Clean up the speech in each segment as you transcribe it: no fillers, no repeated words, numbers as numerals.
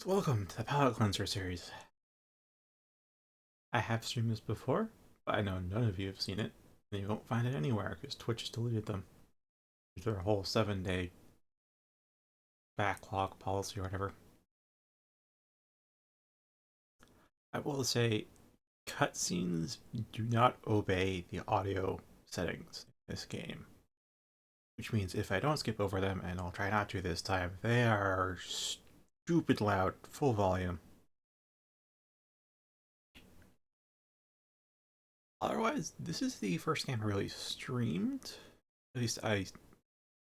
Welcome to the Palette Cleanser series. I have streamed this before, but I know none of you have seen it, and you won't find it anywhere because Twitch has deleted them. Their whole 7-day backlog policy or whatever. I will say, cutscenes do not obey the audio settings in this game. Which means if I don't skip over them, and I'll try not to this time, they are stupid loud, full volume. Otherwise, this is the first game I really streamed. At least I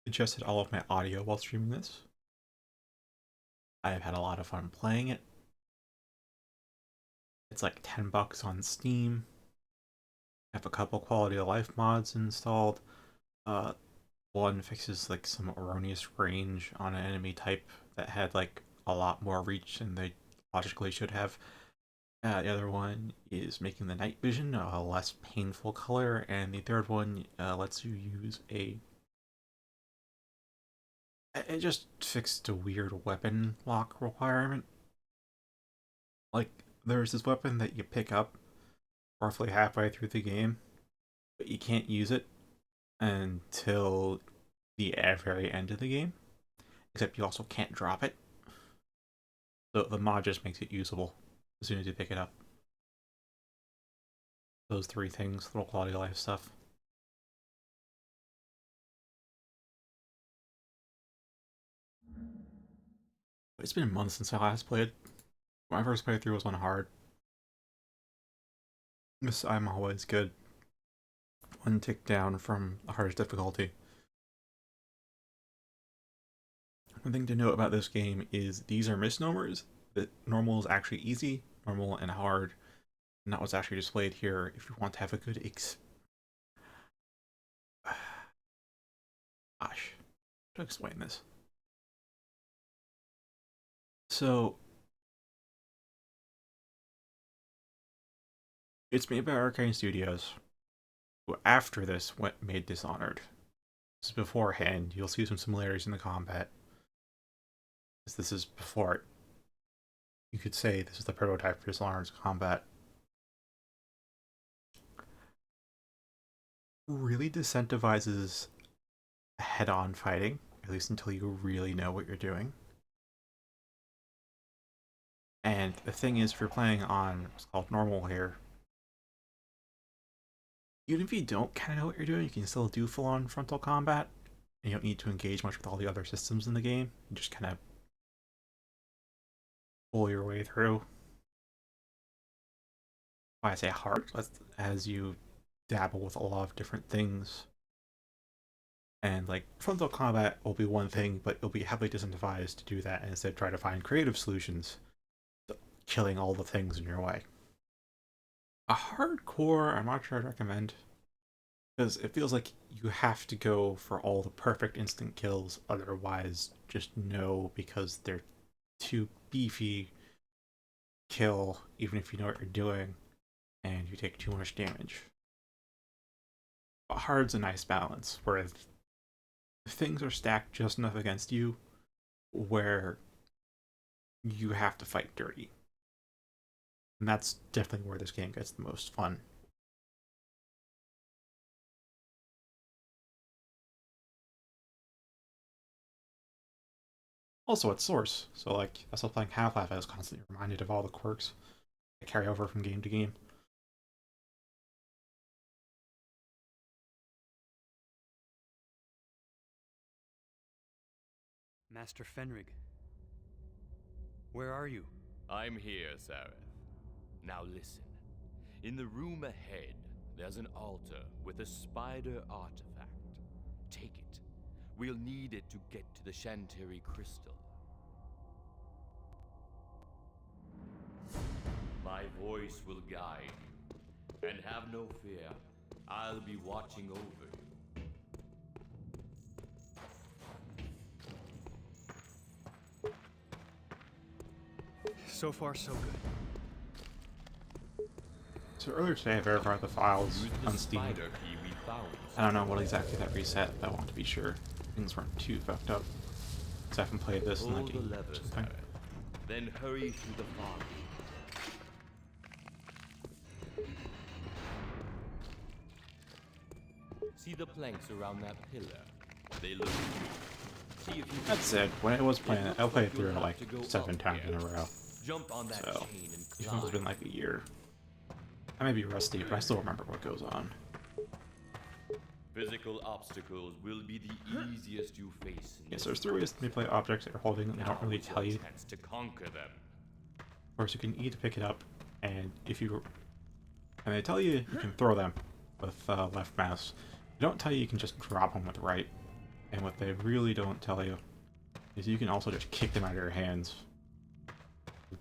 adjusted all of my audio while streaming this. I have had a lot of fun playing it. It's like $10 on Steam. I have a couple quality of life mods installed. One fixes like some erroneous range on an enemy type that had like a lot more reach than they logically should have. The other one is making the night vision a less painful color, and the third one lets you use a. It just fixed a weird weapon lock requirement. Like, there's this weapon that you pick up roughly halfway through the game, but you can't use it until the very end of the game. Except you also can't drop it. So the mod just makes it usable as soon as you pick it up. Those three things, little quality of life stuff. It's been months since I last played. My first playthrough was on hard. I'm always good. One tick down from the hardest difficulty. One thing to note about this game is these are misnomers. That normal is actually easy, normal and hard. And that was actually displayed here if you want to have a good Gosh, to explain this. So, it's made by Arcane Studios, who after this made Dishonored. This is beforehand. You'll see some similarities in the combat. This is before it. You could say this is the prototype for Dishonored's combat. Really decentivizes head-on fighting, at least until you really know what you're doing. And the thing is, if you're playing on what's called normal here, even if you don't kind of know what you're doing, you can still do full-on frontal combat. And you don't need to engage much with all the other systems in the game. You just kind of pull your way through. Why I say hard, as you dabble with a lot of different things. And like frontal combat will be one thing, but you'll be heavily disincentivized to do that and instead try to find creative solutions to killing all the things in your way. A hardcore, I'm not sure I'd recommend, because it feels like you have to go for all the perfect instant kills, otherwise just no, because they're too beefy kill, even if you know what you're doing, and you take too much damage. But hard's a nice balance, where things are stacked just enough against you where you have to fight dirty. And that's definitely where this game gets the most fun. Also at source, so like as I was playing Half-Life, I was constantly reminded of all the quirks that carry over from game to game. Master Fenrig, where are you? I'm here, Sareth. Now listen. In the room ahead, there's an altar with a spider artifact. Take it. We'll need it to get to the Shantiri crystal. My voice will guide you. And have no fear. I'll be watching over you. So far, so good. So earlier today I verified the files on Steam. I don't know what exactly that reset, but I want to be sure things weren't too fucked up. Because I haven't played this in like a year or something. Then hurry through the fog. See the planks around that pillar? They look good. See if you can That's it. When I was playing it, I looks played like it through you'll it like have to go 7 up times in here. a row. Jump on that So, chain and even though it's been climb. like a year. I may be rusty, but I still remember what goes on. Physical obstacles will be the easiest you face in Yes, this there's 3 ways to manipulate objects that you're holding. They don't really Now is tell your you. chance to conquer them. Of course, you can E to pick it up, and if you... And they tell you you can throw them with left mouse. They don't tell you you can just drop them with right. And what they really don't tell you is you can also just kick them out of your hands.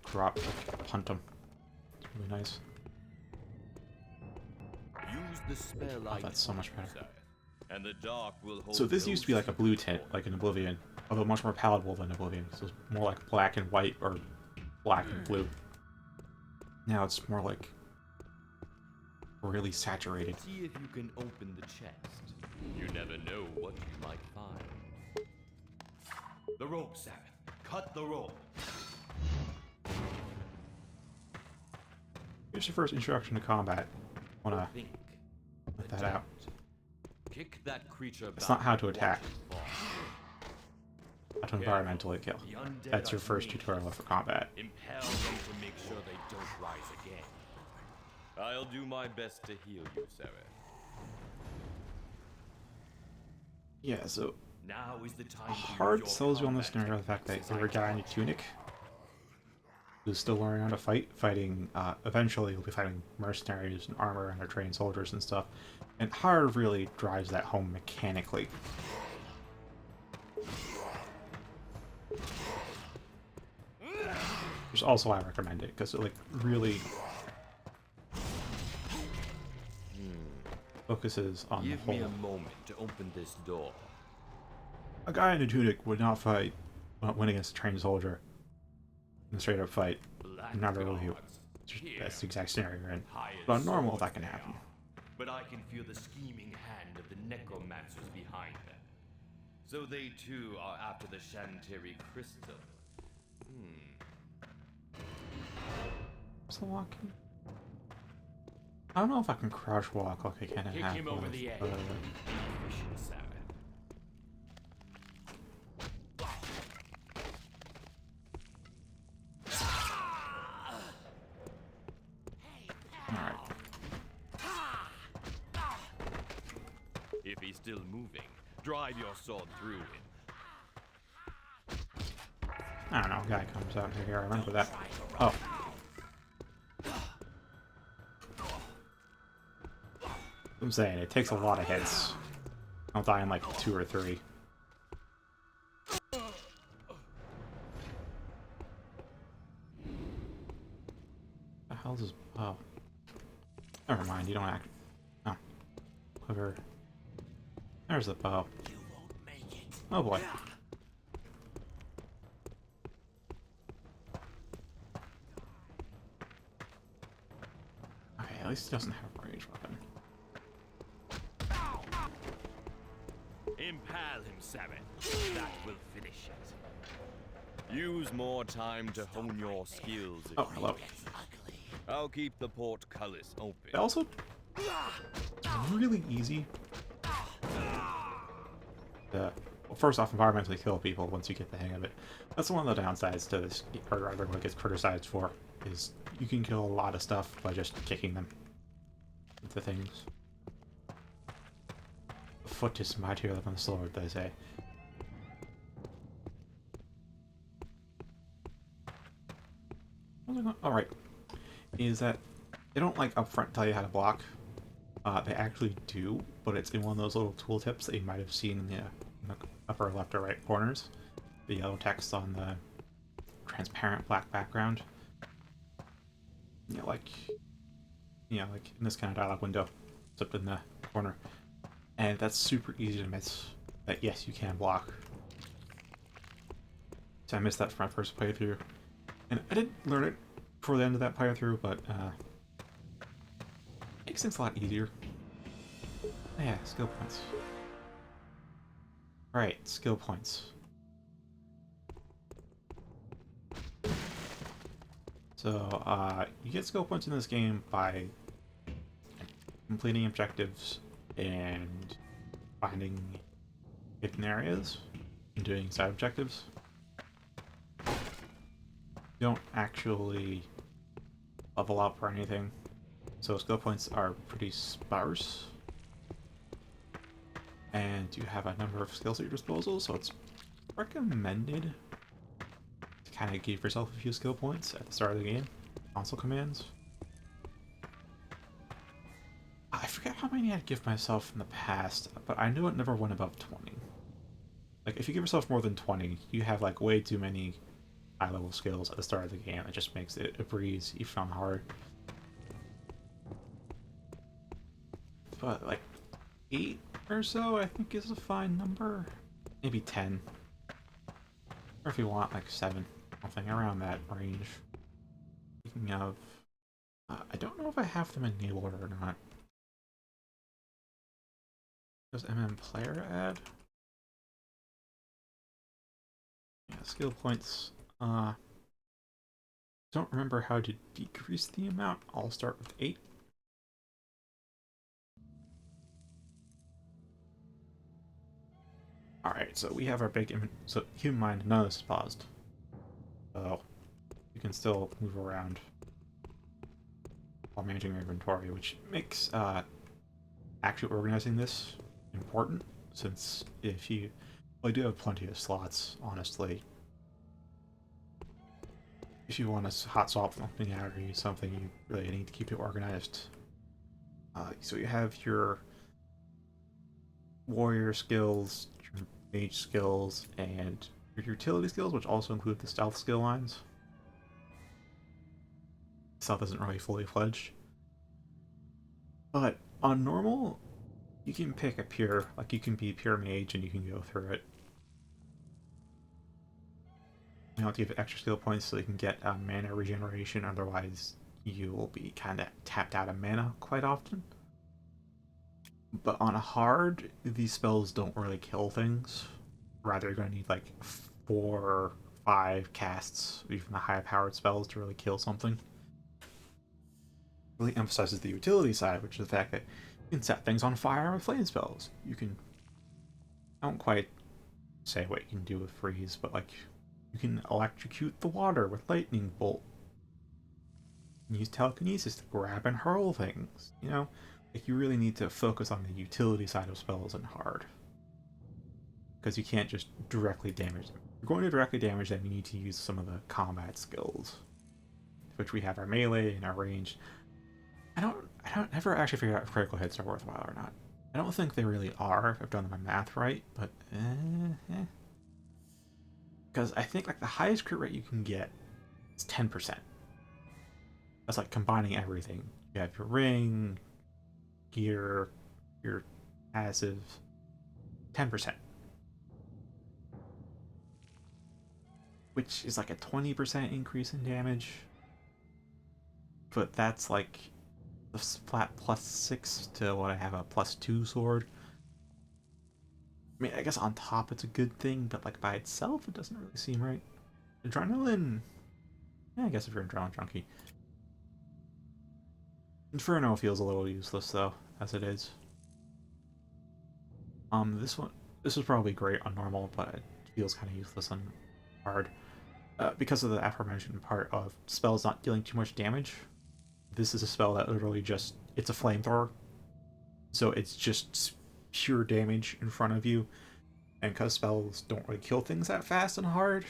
Drop, like, punt them. It's really nice. Use the spell Oh, that's so much better. sir, and the dark will hold So this no used to be like a blue tint, secret like in Oblivion, although much more palatable than Oblivion. So it's more like black and white or black and blue. Now it's more like really saturated. See if you can open the chest. You never know what you might find. The rope, Sarah. Cut the rope. Here's your first introduction to combat. Wanna Think. let that out. Kick that creature back. It's not how to and attack. watch it fall. How to environmentally kill. The undead That's your are first dangerous. tutorial for combat. Impel them to make sure they don't rise again. I'll do my best to heal you, Sarah. Yeah, so Now is the time to use hard your sells you on the combat scenario the fact that techniques you're a as I guy in a taught you. tunic who's still learning how to fighting, eventually you'll be fighting mercenaries and armor and their trained soldiers and stuff. And hard really drives that home mechanically. Which is also why I recommend it, because it like really focuses on Give the me whole. a moment to open this door. A guy in a tunic would not win against a trained soldier in a straight up fight. Not really. Blackguards. Here, That's the exact scenario you're in. high as But on normal, swords that can they happen. are, but I can feel the scheming hand of the necromancers behind them. So they too are after the Shantiri crystal. What's the walking? I don't know if I can crouch walk like I can in Kick half him over the edge. Efficient, Sarah. Alright. If he's still moving, drive your sword through him. I don't know, a guy comes out here, I remember that. Oh. I'm saying, it takes a lot of hits. I'll die in like 2 or 3. The hell's this? Oh. Never mind, you don't act. Oh. Quiver. There's the bow. Oh boy. Okay, at least he doesn't have a ranged weapon. Impale him, Sarah. That will finish it. Use more time to hone your skills. if Oh, you hello. can. I'll keep the portcullis open. Also, it's really easy to, well, first off, environmentally kill people once you get the hang of it. That's one of the downsides to this, or rather what it gets criticized for, is you can kill a lot of stuff by just kicking them into things. The foot is mightier than the sword, they say. Alright. Is that they don't like upfront tell you how to block. They actually do, but it's in one of those little tooltips that you might have seen in the upper left or right corners. The yellow text on the transparent black background. Like in this kind of dialog window. It's up in the corner. And that's super easy to miss. That yes, you can block. So I missed that for my first playthrough. And I didn't learn it before the end of that playthrough, but makes things a lot easier. Yeah, skill points. Right, skill points. So, you get skill points in this game by completing objectives and finding hidden areas and doing side objectives. You don't actually level up or anything, so skill points are pretty sparse. And you have a number of skills at your disposal, so it's recommended to kind of give yourself a few skill points at the start of the game. Console commands. I forget how many I'd give myself in the past, but I knew it never went above 20. Like, if you give yourself more than 20, you have, like, way too many high-level skills at the start of the game. It just makes it a breeze, even on hard. But, like, 8 or so, I think, is a fine number. Maybe 10. Or if you want, like, 7. Something around that range. Speaking of, I don't know if I have them enabled or not. Does MM player add? Yeah, skill points. Don't remember how to decrease the amount. I'll start with 8. Alright, so we have our big so keep in mind, none of this is paused. So you can still move around while managing your inventory, which makes actually organizing this important, since if you... Well, I do have plenty of slots, honestly. If you want to hot swap something out or use something, you really need to keep it organized. So you have your warrior skills, your mage skills, and your utility skills, which also include the stealth skill lines. Stealth isn't really fully fledged. But on normal, you can pick a pure, like you can be pure mage and you can go through it. You have to give it extra skill points so you can get mana regeneration, otherwise you will be kind of tapped out of mana quite often. But on hard, these spells don't really kill things. Rather, you're going to need like 4 or 5 casts, even the high-powered spells, to really kill something. Really emphasizes the utility side, which is the fact that you can set things on fire with flame spells. You can... I don't quite say what you can do with freeze, but like you can electrocute the water with lightning bolt. Use telekinesis to grab and hurl things. You know, like you really need to focus on the utility side of spells in hard, because you can't just directly damage them. If you're going to directly damage them, you need to use some of the combat skills, which we have our melee and our range. I don't ever actually figure out if critical hits are worthwhile or not. I don't think they really are, if I've done my math right, but because I think like the highest crit rate you can get is 10%. That's like combining everything. You have your ring, gear, your passive, 10%, which is like a 20% increase in damage. But that's like the flat +6 to what I have a +2 sword. I mean, I guess on top it's a good thing, but like by itself it doesn't really seem right. Adrenaline, yeah, I guess if you're an adrenaline junkie. Inferno feels a little useless though, as it is. This is probably great on normal, but it feels kind of useless on hard. Because of the aforementioned part of spells not dealing too much damage, this is a spell that literally just... It's a flamethrower. So it's just pure damage in front of you. And because spells don't really kill things that fast and hard,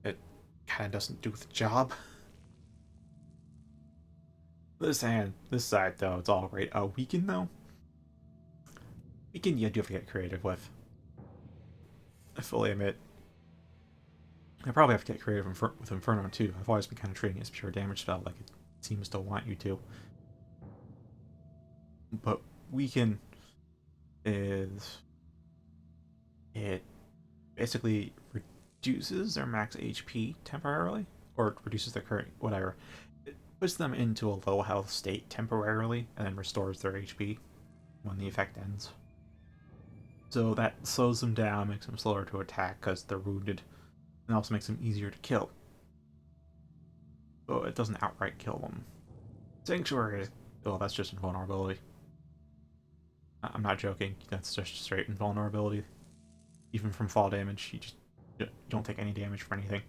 it kind of doesn't do the job. This side though, it's all great. Weaken though? Weaken you do have to get creative with. I fully admit. I probably have to get creative with Inferno too. I've always been kind of treating it as pure damage spell, like it seems to want you to. But Weaken is... It basically reduces their max HP temporarily, or reduces their current whatever. It puts them into a low health state temporarily, and then restores their HP when the effect ends. So that slows them down, makes them slower to attack because they're wounded, and also makes them easier to kill. so it doesn't outright kill them. Sanctuary, oh, that's just invulnerability. I'm not joking. That's just straight invulnerability. Even from fall damage, you don't take any damage for anything.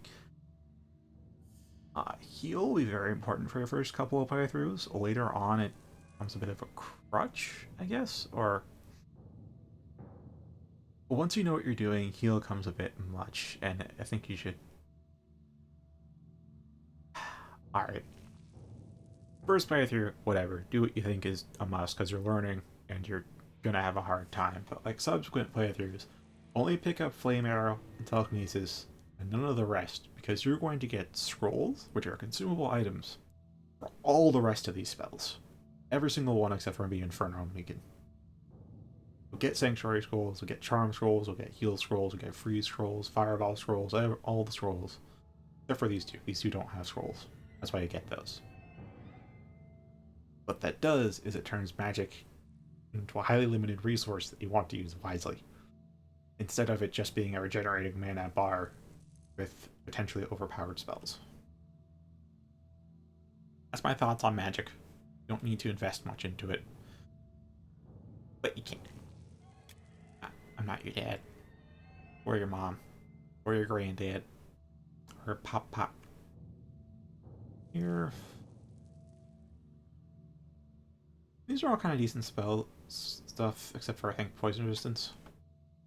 Heal will be very important for your first couple of playthroughs. Later on, it becomes a bit of a crutch, I guess, or once you know what you're doing, heal comes a bit much, and I think you should. Alright. First playthrough, whatever. Do what you think is a must, because you're learning, and you're gonna have a hard time. But, like, subsequent playthroughs, only pick up Flame Arrow and Telekinesis, and none of the rest, because you're going to get scrolls, which are consumable items, for all the rest of these spells. Every single one except for maybe Inferno and Weaken. We'll get Sanctuary Scrolls, we'll get Charm Scrolls, we'll get Heal Scrolls, we'll get Freeze Scrolls, Fireball Scrolls, all the scrolls. Except for these two. These two don't have scrolls. That's why you get those. What that does is it turns magic into a highly limited resource that you want to use wisely, instead of it just being a regenerating mana bar with potentially overpowered spells. That's my thoughts on magic. You don't need to invest much into it, but you can. I'm not your dad, or your mom, or your granddad, or pop. Here, these are all kind of decent spell stuff, except for I think poison resistance.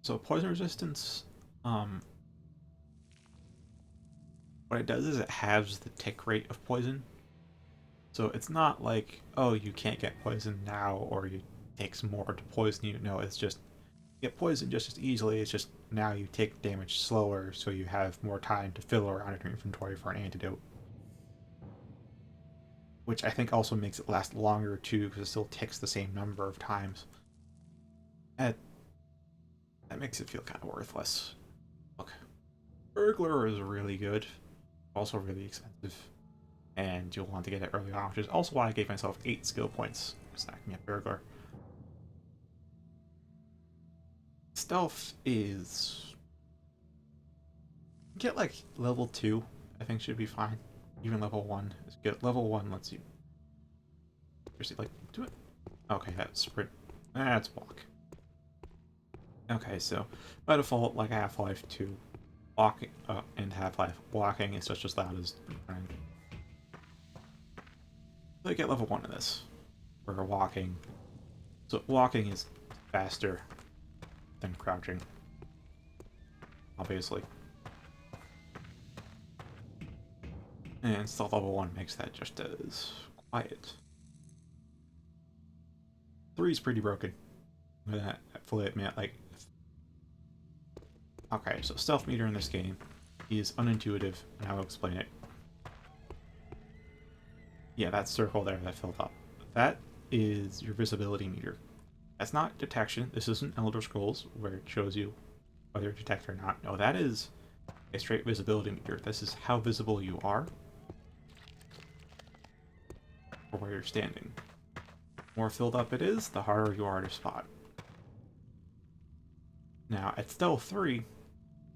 So poison resistance, what it does is it halves the tick rate of poison. So it's not like, oh, you can't get poisoned now, or it takes more to poison you. No, it's just you get poisoned just as easily. It's just now you take damage slower, so you have more time to fill around in your inventory for an antidote. Which I think also makes it last longer too, because it still ticks the same number of times. That makes it feel kind of worthless. Look, Burglar is really good, also really expensive, and you'll want to get it early on, which is also why I gave myself 8 skill points, because I can get Burglar. Stealth is... get like level 2, I think should be fine. Even level 1 is good. Level 1 lets you... seriously, like, do it. Okay, that's sprint. That's walk. Okay, so by default, like Half-Life 2, walking and Half-Life, walking is just as loud as running. So I get level 1 in this. For walking. So walking is faster than crouching. Obviously. And stealth level 1 makes that just as quiet. 3 is pretty broken. I fully admit, like... okay, so stealth meter in this game is unintuitive, and I will explain it. Yeah, that circle there that filled up. That is your visibility meter. That's not detection. This isn't Elder Scrolls, where it shows you whether you detect or not. No, that is a straight visibility meter. This is how visible you are or where you're standing. The more filled up it is, the harder you are to spot. Now, at Stealth 3,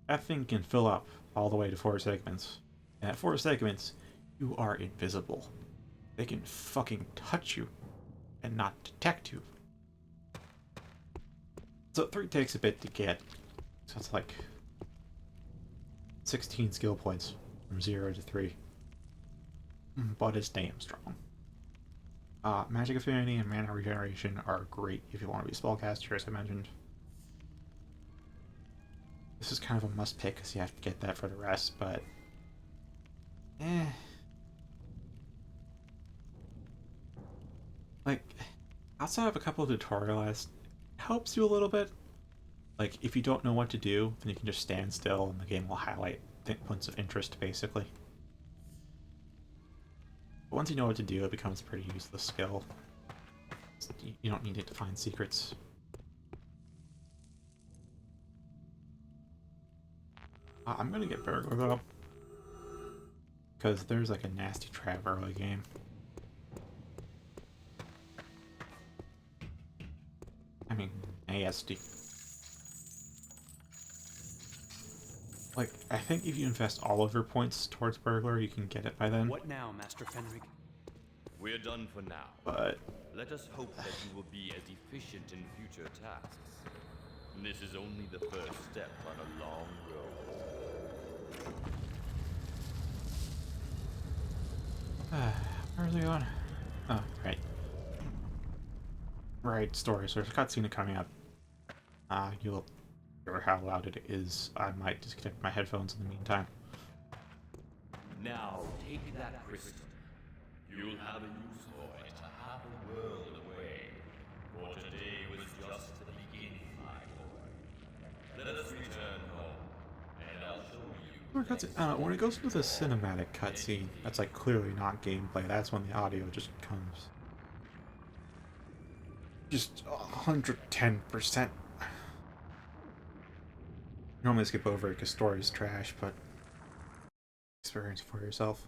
that thing can fill up all the way to 4 segments. And at 4 segments, you are invisible. They can fucking touch you and not detect you. So 3 takes a bit to get. So it's like 16 skill points from 0 to 3. But it's damn strong. Magic Affinity and Mana Regeneration are great if you want to be Spellcaster, as I mentioned. This is kind of a must pick because you have to get that for the rest, but... like, outside of a couple of tutorials, it helps you a little bit. Like, if you don't know what to do, then you can just stand still and the game will highlight points of interest, basically. But once you know what to do, it becomes a pretty useless skill. You don't need it to find secrets. I'm gonna get Burglar, though. Because there's like a nasty trap early game. I mean, ASD. Like, I think if you invest all of your points towards burglar, you can get it by then. What now, Master Fenrig? We're done for now. But Let us hope that you will be as efficient in future tasks. This is only the first step on a long road. where's he going? Oh, right. Right, story. So there's a cutscene coming up. You'll hear how loud it is. I might disconnect my headphones in the meantime. Now, take that crystal. You'll have a use for it half a world away. For today was just the beginning, my boy. Let us return home, and I'll show you. When it goes into the cinematic cutscene, that's like clearly not gameplay. That's when the audio just comes. Just 110%. Normally skip over it because story is trash, but experience for yourself.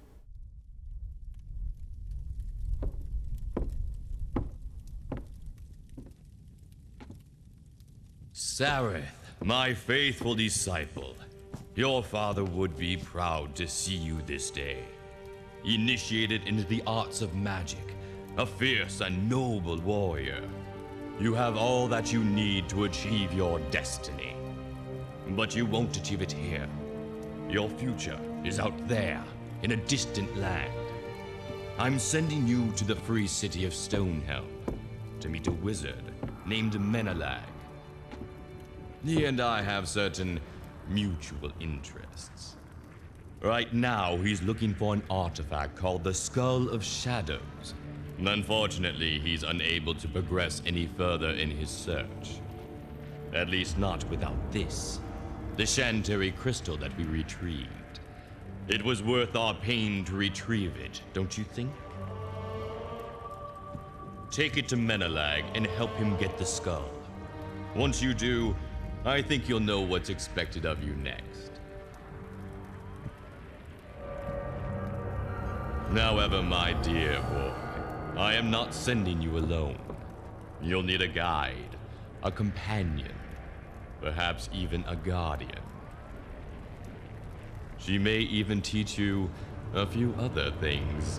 Sareth, my faithful disciple, your father would be proud to see you this day. Initiated into the arts of magic, a fierce and noble warrior. You have all that you need to achieve your destiny. But you won't achieve it here. Your future is out there, in a distant land. I'm sending you to the free city of Stonehelm to meet a wizard named Menelag. He and I have certain mutual interests. Right now, he's looking for an artifact called the Skull of Shadows. Unfortunately, he's unable to progress any further in his search. At least not without this, the Chantary crystal that we retrieved. It was worth our pain to retrieve it, don't you think? Take it to Menelag and help him get the skull. Once you do, I think you'll know what's expected of you next. However, my dear boy, I am not sending you alone. You'll need a guide, a companion, perhaps even a guardian. She may even teach you a few other things.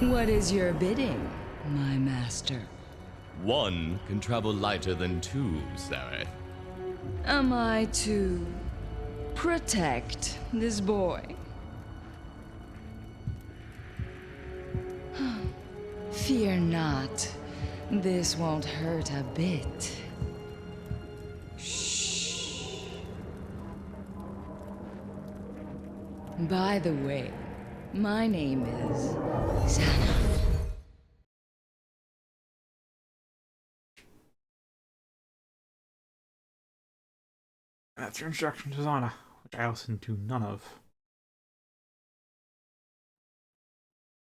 What is your bidding, my master? One can travel lighter than two, Sareth. Am I to protect this boy? Fear not. This won't hurt a bit. Shh. By the way, my name is Xana. That's your introduction to Zana, which I listened to none of.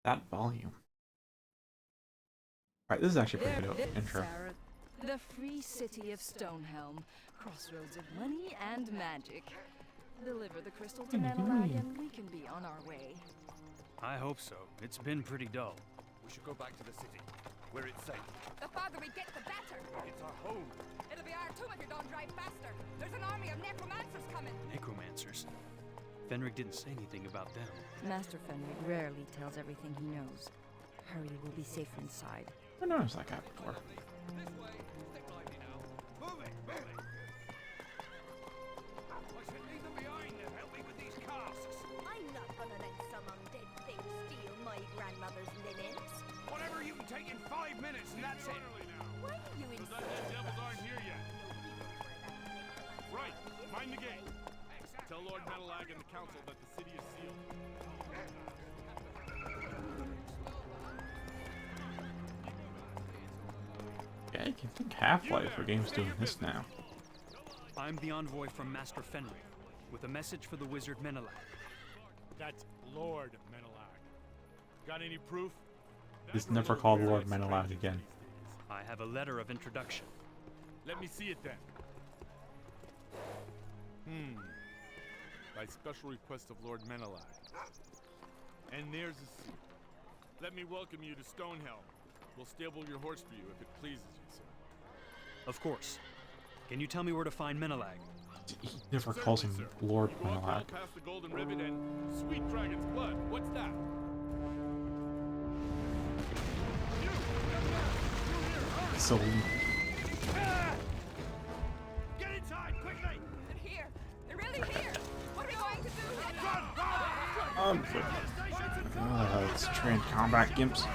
That volume. Right, this is actually a pretty good intro. Sarah, the free city of Stonehelm, crossroads of money and magic. Deliver the crystal to Menelag and we can be on our way. I hope so. It's been pretty dull. We should go back to the city, where it's safe. The farther we get, the better. It's our home. It'll be our tomb if you don't drive faster. There's an army of necromancers coming. Necromancers. Fenrig didn't say anything about them. Master Fenrig rarely tells everything he knows. Hurry, we'll be safer inside. I noticed that guy before. This way. Stick lively now. Move it, move it. I should leave them behind and help me with these casks. I'm not gonna let some undead thing steal my grandmother's linens. Whatever, you can take in 5 minutes, and that's it. Why do you insist? The devils aren't here yet. Right, mind the gate. Tell Lord Menelag and the council that the city is sealed. Yeah, you can think Half-Life for games doing this now. I'm the envoy from Master Fenrig, with a message for the wizard Menelag. That's Lord Menelag. Got any proof? He's never called Lord Menelag again. I have a letter of introduction. Let me see it then. By special request of Lord Menelag. And there's a seal. Let me welcome you to Stonehelm. We'll stable your horse for you if it pleases you, sir. Of course. Can you tell me where to find Menelag? He never Certainly, calls him sir. Lord You walk well Menelac. past the golden ribbon and sweet dragon's blood. What's that? You! Step back! You here! Hurry! So Get inside, quickly! They're here! They're really here! What are we going to do? it's trained combat gimps.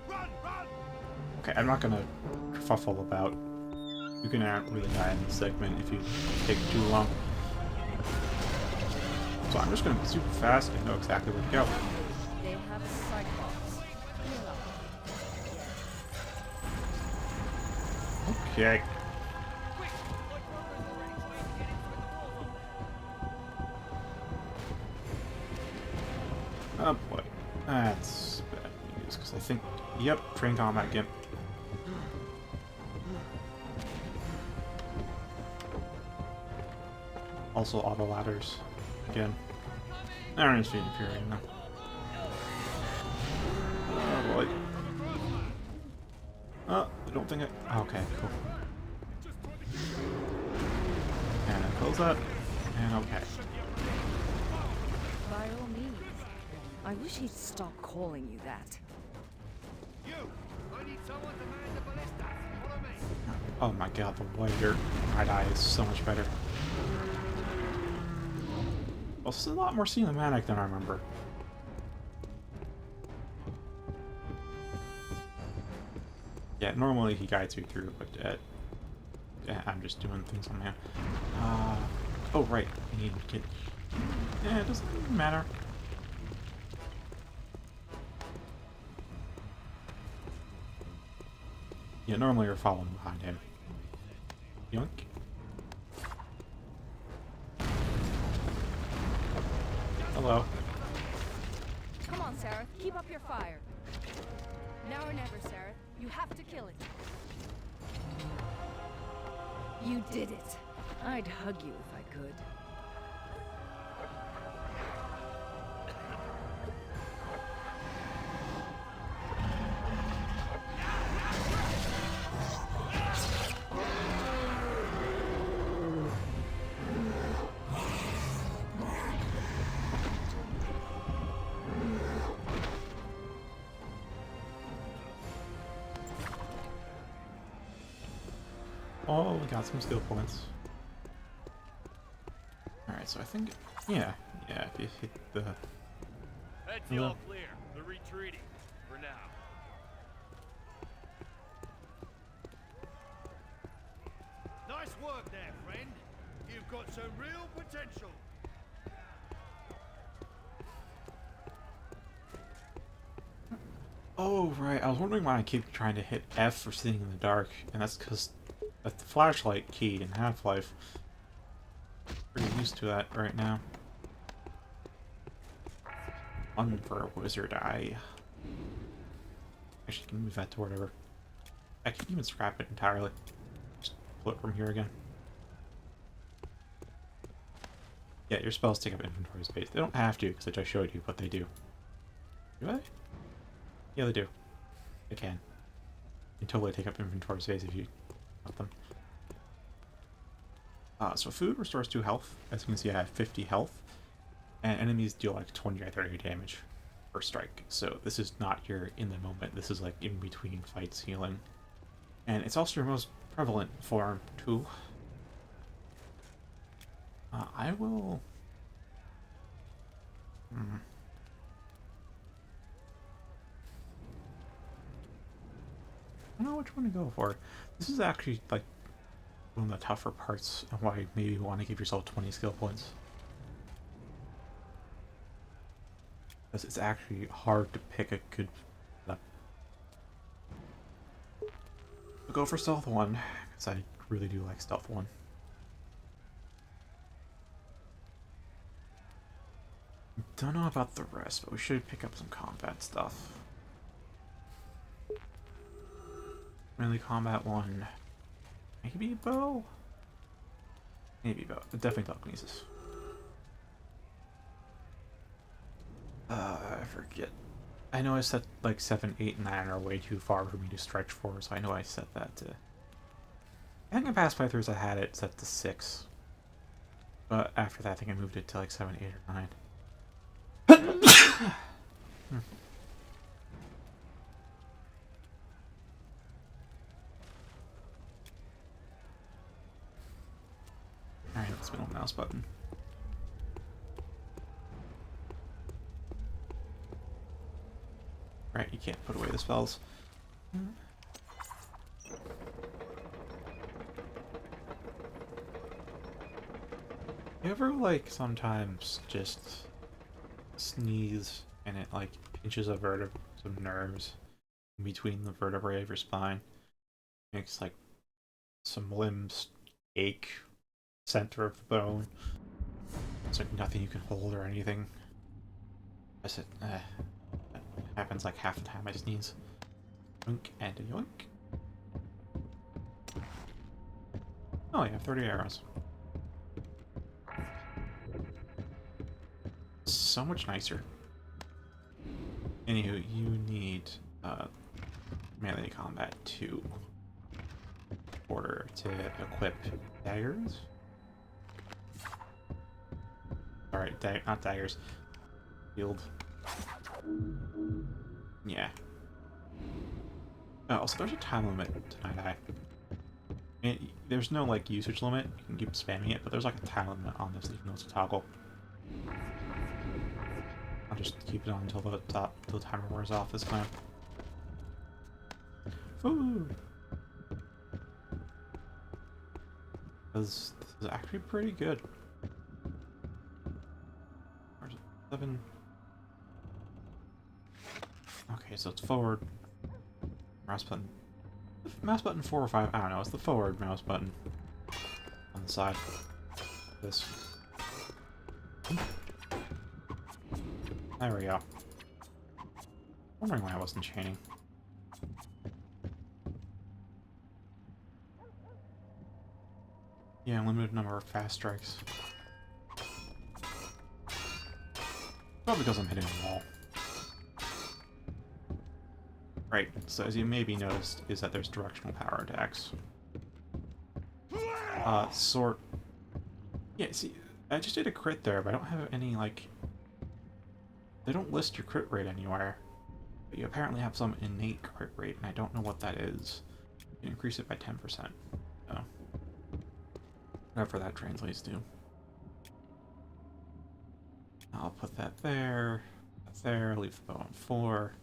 Run! Run! Okay, I'm not gonna fuffle about. You can really die in this segment if you take too long. So I'm just gonna be super fast and know exactly where to go. They have a cyclops. Okay. Oh boy. That's bad news, because I think... Yep, train combat gimp. Also auto ladders. Again. Iron is infuriating now. Oh boy. Oh, I don't think I... Okay, cool. And I close that. And okay. By all means. I wish he'd stop calling you that. You! I need someone to man the ballistas. Follow me. Oh my god, the whiter red eye is so much better. Well, this is a lot more cinematic than I remember. Yeah, normally he guides you through, but yeah, I'm just doing things on my own. Oh right, I need to get... Yeah, it doesn't matter. Yeah, normally you're following behind him. Yoink. Hello. Come on, Sarah. Keep up your fire. Now or never, Sarah. You have to kill it. You did it. I'd hug you if I could. Oh, we got some skill points. Alright, so I think... Yeah, if you hit the... That's all clear. They're retreating. For now. Nice work there, friend. You've got some real potential. Oh, right, I was wondering why I keep trying to hit F for sitting in the dark, and that's because that's the flashlight key in Half-Life. Pretty used to that right now. One for a wizard eye. Actually, can move that to whatever. I can even scrap it entirely. Just pull it from here again. Yeah, your spells take up inventory space. They don't have to, because I just showed you what they do. Do I? Yeah, they do. They can. They totally take up inventory space if you want them. So food restores 2 health. As you can see, I have 50 health. And enemies deal like 20 or 30 damage per strike. So this is not your in the moment. This is like in between fights healing. And it's also your most prevalent form too. I will... I don't know which one to go for. This is actually like one of the tougher parts and why maybe you want to give yourself 20 skill points. Because it's actually hard to pick a good... I'll go for stealth 1, because I really do like stealth 1. Don't know about the rest, but we should pick up some combat stuff. Melee combat 1. Maybe bow? Maybe bow. Definitely telekinesis. I forget I know I set like 7, 8, and 9 are way too far for me to stretch for, so I know I set that to... I think in past playthroughs I had it set to 6. But after that I think I moved it to like 7, 8, or 9. Alright, let's spin on the mouse button. Right, you can't put away the spells. You ever, like, sometimes just sneeze and it, like, pinches some nerves in between the vertebrae of your spine? Makes, like, some limbs ache, center of the bone. It's like nothing you can hold or anything. It happens like half the time I sneeze. Yoink and a yoink. Oh, you have 30 arrows. So much nicer. Anywho, you need melee combat to order to equip daggers. Alright, not daggers. Shield. Yeah. Also, there's a time limit to Night Eye. There's no like usage limit. You can keep spamming it, but there's like a time limit on this, even though it's a toggle. I'll just keep it on until the timer wears off this time. Ooh. This is actually pretty good. Where's it? 7. Okay, so it's forward. Mouse button. Mouse button 4 or 5. I don't know. It's the forward mouse button on the side. This. There we go. Wondering why I wasn't chaining. Yeah, limited number of fast strikes. Probably because I'm hitting the wall. Right, so as you maybe noticed, is that there's directional power attacks. Sort... Yeah, see, I just did a crit there, but I don't have any, like... They don't list your crit rate anywhere. But you apparently have some innate crit rate, and I don't know what that is. You can increase it by 10%. So... whatever that translates to. I'll put that there, leave the bow on 4.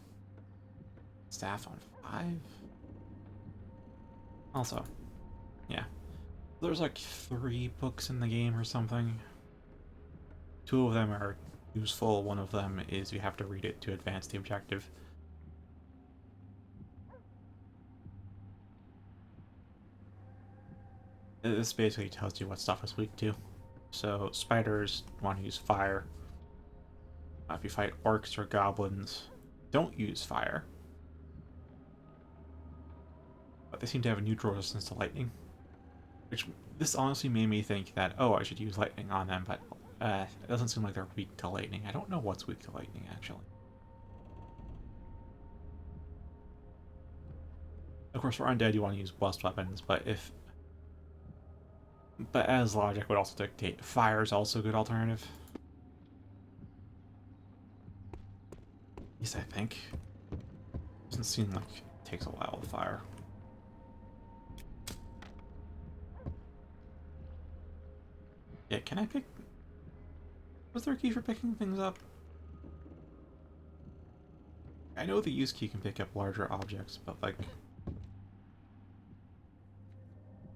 Staff on 5? Also, yeah. There's like 3 books in the game or something. 2 of them are useful, one of them is you have to read it to advance the objective. This basically tells you what stuff is weak to. So, spiders want to use fire. If you fight orcs or goblins, don't use fire. But they seem to have a neutral resistance to lightning. Which, this honestly made me think that, oh, I should use lightning on them, but it doesn't seem like they're weak to lightning. I don't know what's weak to lightning, actually. Of course, for undead, you want to use blessed weapons, but as logic would also dictate, fire is also a good alternative. At least I think. Doesn't seem like it takes a while with fire. Yeah, can I pick... Was there a key for picking things up? I know the use key can pick up larger objects, but like...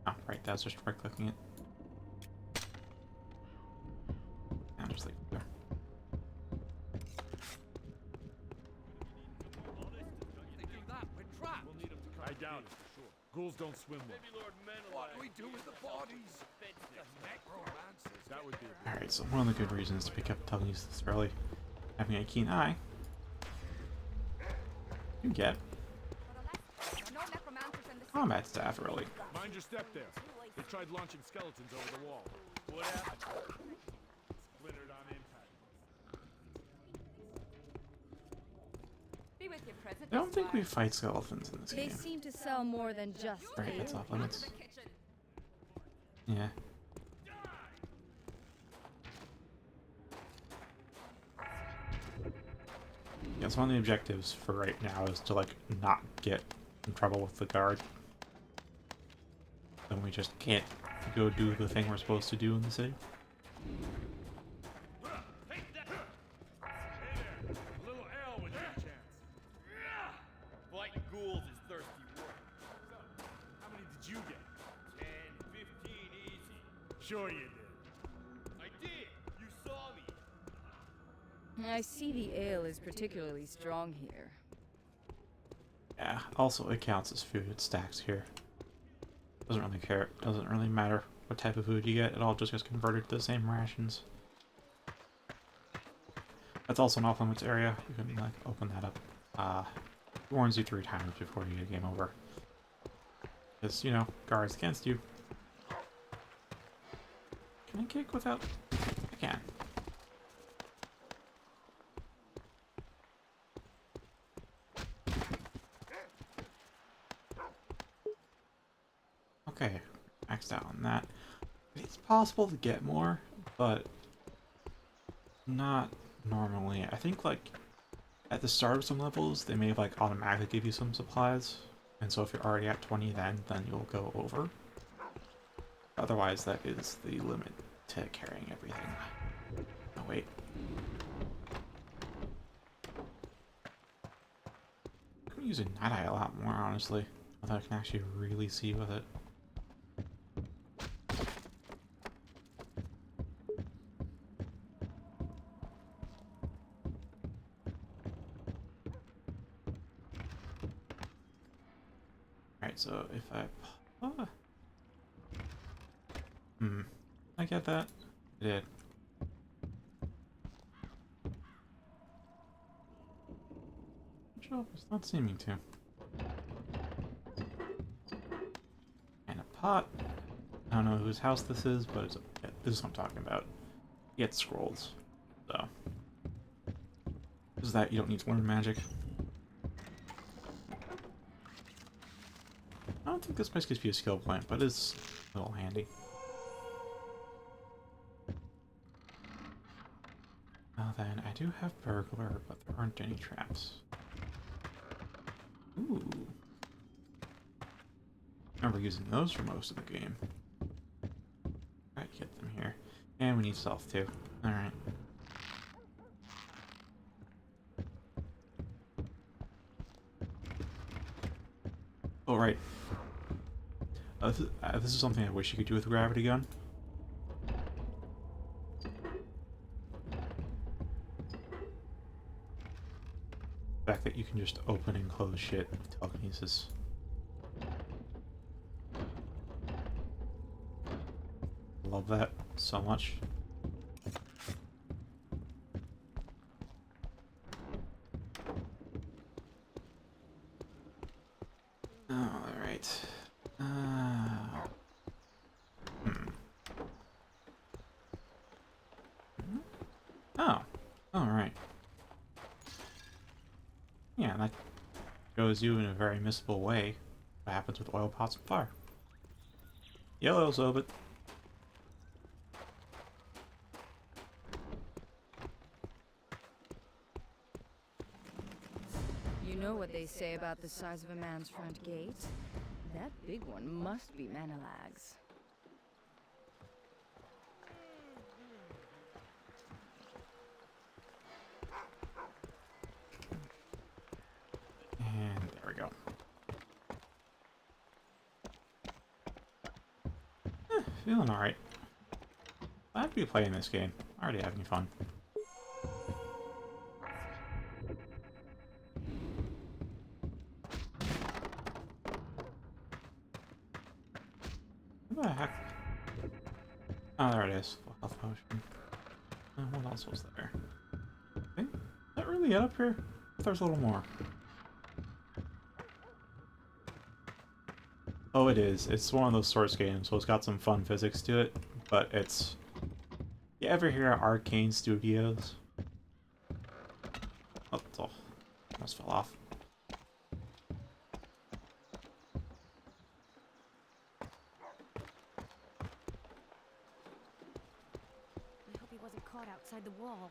Oh, right, that's just right-clicking it. I'll just leave it there. I doubt it, for sure. Ghouls don't swim well. What do we do with the bodies? That would be a bit... Alright, so one of the good reasons to pick up Tuggies this early, having a keen eye, you get combat staff early. Mind your step there. They tried launching skeletons over the wall. What happened? Splintered on impact. Be with you I don't think we Squire. fight skeletons in this They game. seem to sell more than just Right, that's ale. off limits. Yeah. Yeah, so one of the objectives for right now is to, like, not get in trouble with the guard. Then we just can't go do the thing we're supposed to do in the city. Hey there! A little ale with your chance. Fighting ghouls is thirsty work. So, how many did you get? 10, 15, easy. Sure you did. I did! You saw me! I see the ale is particularly strong here. Yeah, also it counts as food, it stacks here. Doesn't really care, doesn't really matter what type of food you get, it all just gets converted to the same rations. That's also an off-limits area, you can, like, open that up. It warns you 3 times before you get game over. Because, you know, guards against you. Can I kick without... I can. Okay, maxed out on that. It's possible to get more, but not normally. I think, like, at the start of some levels, they may, like, automatically give you some supplies, and so if you're already at 20 then you'll go over. Otherwise, that is the limit to carrying everything. Oh, wait. I'm using Night Eye a lot more, honestly. Although I can actually really see with it. Alright, so if I... I get that? I did. Sure, it's not seeming to. And a pot. I don't know whose house this is, but it's yeah, this is what I'm talking about. You get scrolls. So. Is that you don't need to learn magic. I don't think this place gives you a skill point, but it's a little handy. Now then, I do have burglar, but there aren't any traps. Ooh. I remember using those for most of the game. Alright, get them here. And we need stealth too. Alright. Oh, right. This is something I wish you could do with a gravity gun. The fact that you can just open and close shit with telekinesis. Love that so much. Alright. Oh. Alright. Yeah, that shows you in a very missable way what happens with oil pots and fire. Yellow Zobit. You know what they say about the size of a man's front gate? That big one must be Menelag's. And there we go. Feeling alright. I have to be playing this game. Already having fun. What the heck? Oh, there it is. Full health potion. What else was there? Okay. Is that really it up here? I thought there's a little more. Oh, it is. It's one of those source games, so it's got some fun physics to it, but it's... You ever hear of Arcane Studios? Oh, it's all almost fell off. I hope he wasn't caught outside the walls.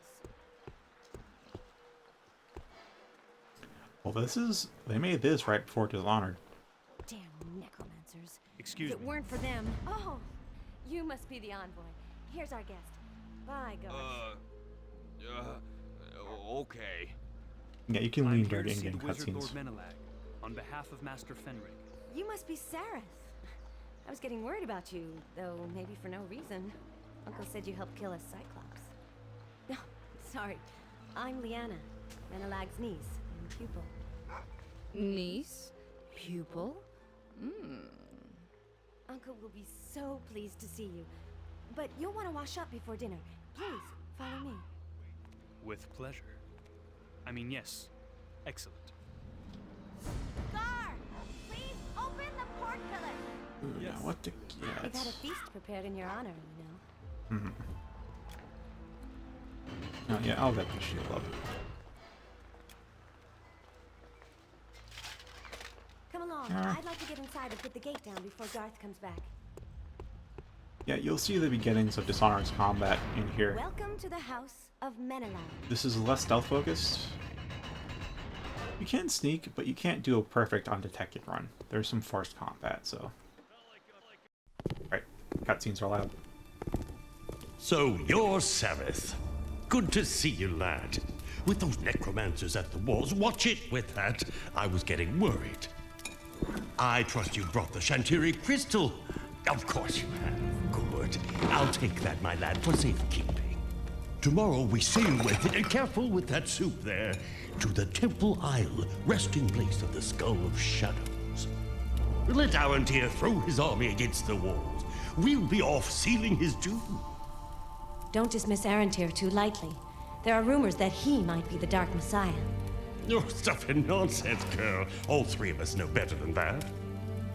Well, they made this right before Dishonored. Damn necromancers. Excuse If it me. weren't for them. Oh, you must be the envoy. Here's our guest. By God. Okay. Yeah, you can I'm lean here during to see in-game the wizard Lord cutscenes. Menelag on behalf of Master Fenrig. You must be Sareth. I was getting worried about you, though maybe for no reason. Uncle said you helped kill a Cyclops. No, sorry. I'm Liana, Menelag's niece and pupil. Niece? Pupil? Uncle will be so pleased to see you. But you'll want to wash up before dinner. Please, follow me. With pleasure. I mean, yes. Excellent. Guard! Please open the portcullis! Ooh, now what to We've get? had a feast prepared in your honor, you know. Oh, yeah, I'll get the shield up. Come along. I'd like to get inside and put the gate down before Garth comes back. Yeah, you'll see the beginnings of Dishonored's combat in here. Welcome to the House of Menelag. This is less stealth focused. You can sneak, but you can't do a perfect undetected run. There's some forced combat, so. Right, cutscenes are allowed. So you're Sareth. Good to see you, lad. With those necromancers at the walls, watch it with that. I was getting worried. I trust you brought the Shantiri crystal. Of course you have. Good. I'll take that, my lad, for safekeeping. Tomorrow we sail with it, and careful with that soup there, to the Temple Isle, resting place of the Skull of Shadows. Let Arantir throw his army against the walls. We'll be off sealing his doom. Don't dismiss Arantir too lightly. There are rumors that he might be the Dark Messiah. You're stuffing nonsense, girl. All three of us know better than that.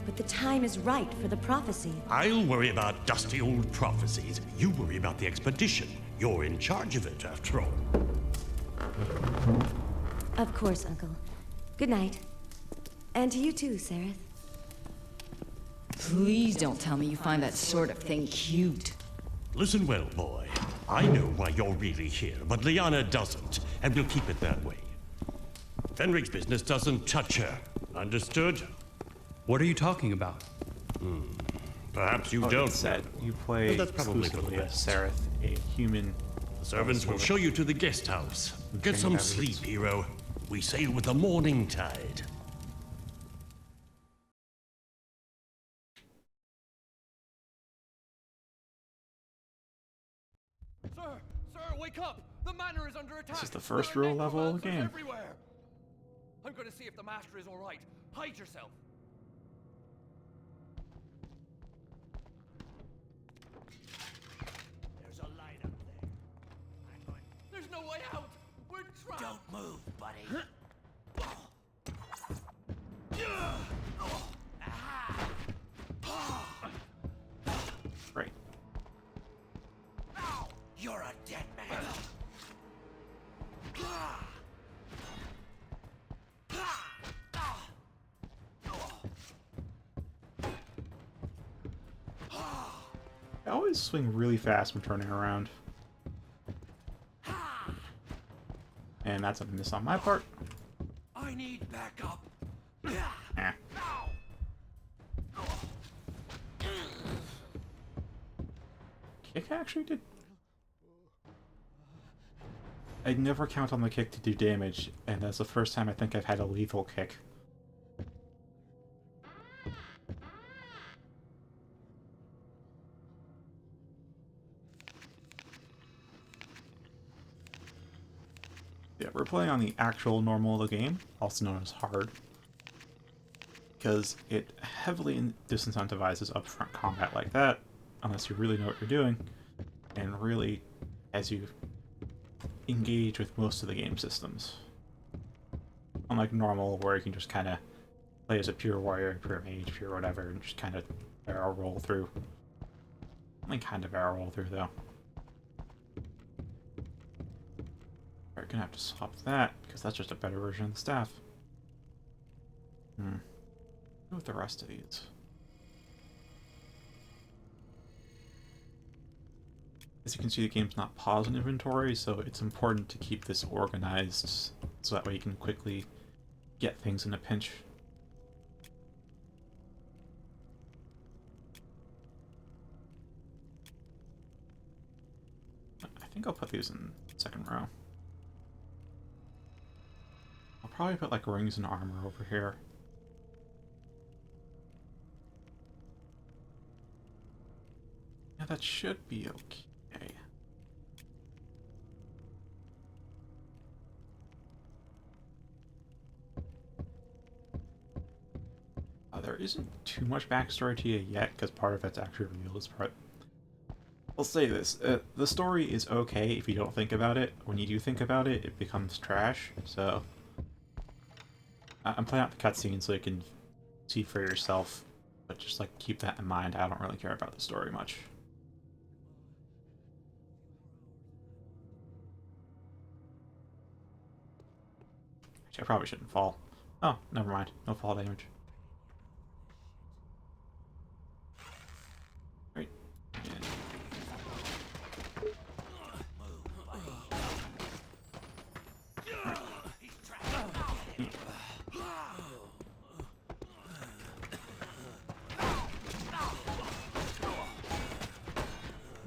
But the time is right for the prophecy. I'll worry about dusty old prophecies. You worry about the expedition. You're in charge of it, after all. Of course, Uncle. Good night. And to you too, Sareth. Please don't tell me you find that sort of thing cute. Listen well, boy. I know why you're really here, but Liana doesn't, and we'll keep it that way. Fenrig's business doesn't touch her. Understood? What are you talking about? Perhaps you Oh, don't. it's said you play But that's probably for the exclusively as best. Sareth, a human. The servants will show you to the guest house. Get Okay, some that sleep, is- hero. We sail with the morning tide. Sir! Sir, wake up! The manor is under attack! This is the first There are real level of the necromancers game. everywhere! I'm gonna see if the master is alright. Hide yourself! There's a light up there. I'm going. There's no way out! We're trapped! Don't move, buddy. Right. You're a dead man. I always swing really fast when turning around. And that's a miss on my part. I need backup. Eh. Kick actually did. I never count on the kick to do damage, and that's the first time I think I've had a lethal kick. Yeah, we're playing on the actual normal of the game, also known as hard, because it heavily disincentivizes upfront combat like that, unless you really know what you're doing, and really, as you engage with most of the game systems. Unlike normal, where you can just kind of play as a pure warrior, pure mage, pure whatever, and just kind of barrel roll through. Only kind of barrel roll through, though. Alright, gonna have to swap that, because that's just a better version of the staff. What with the rest of these? As you can see, the game's not paused in inventory, so it's important to keep this organized, so that way you can quickly get things in a pinch. I think I'll put these in the second row. I'll probably put like rings and armor over here. Yeah, that should be okay. There isn't too much backstory to you yet, because part of it's actually revealed as part. I'll say this, the story is okay if you don't think about it. When you do think about it, it becomes trash, so... I'm playing out the cutscene so you can see for yourself, but just like keep that in mind. I don't really care about the story much. Actually, I probably shouldn't fall. Oh, never mind. No fall damage. Right. Yeah.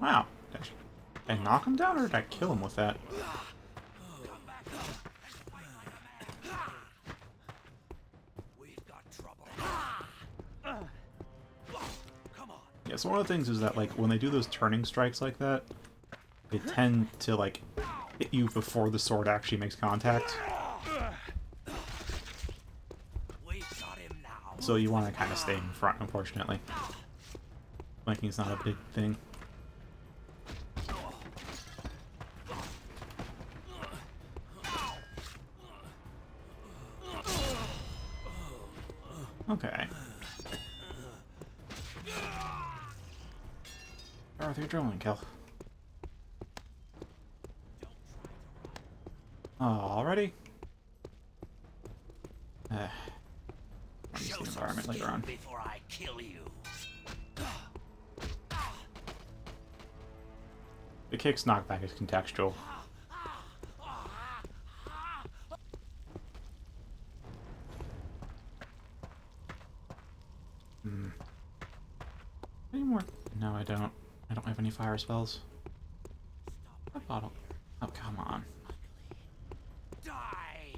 Wow. Did I knock him down, or did I kill him with that? Yeah, so one of the things is that, like, when they do those turning strikes like that, they tend to, like, hit you before the sword actually makes contact. So you want to kind of stay in front, unfortunately. Flanking's not a big thing. Okay. Arthur, adrenaline kill. Oh, already? Show the some environment later skill on. before I kill you. The kick's knockback is contextual. Any more? No, I don't. I don't have any fire spells. What bottle? Oh, come on. Die.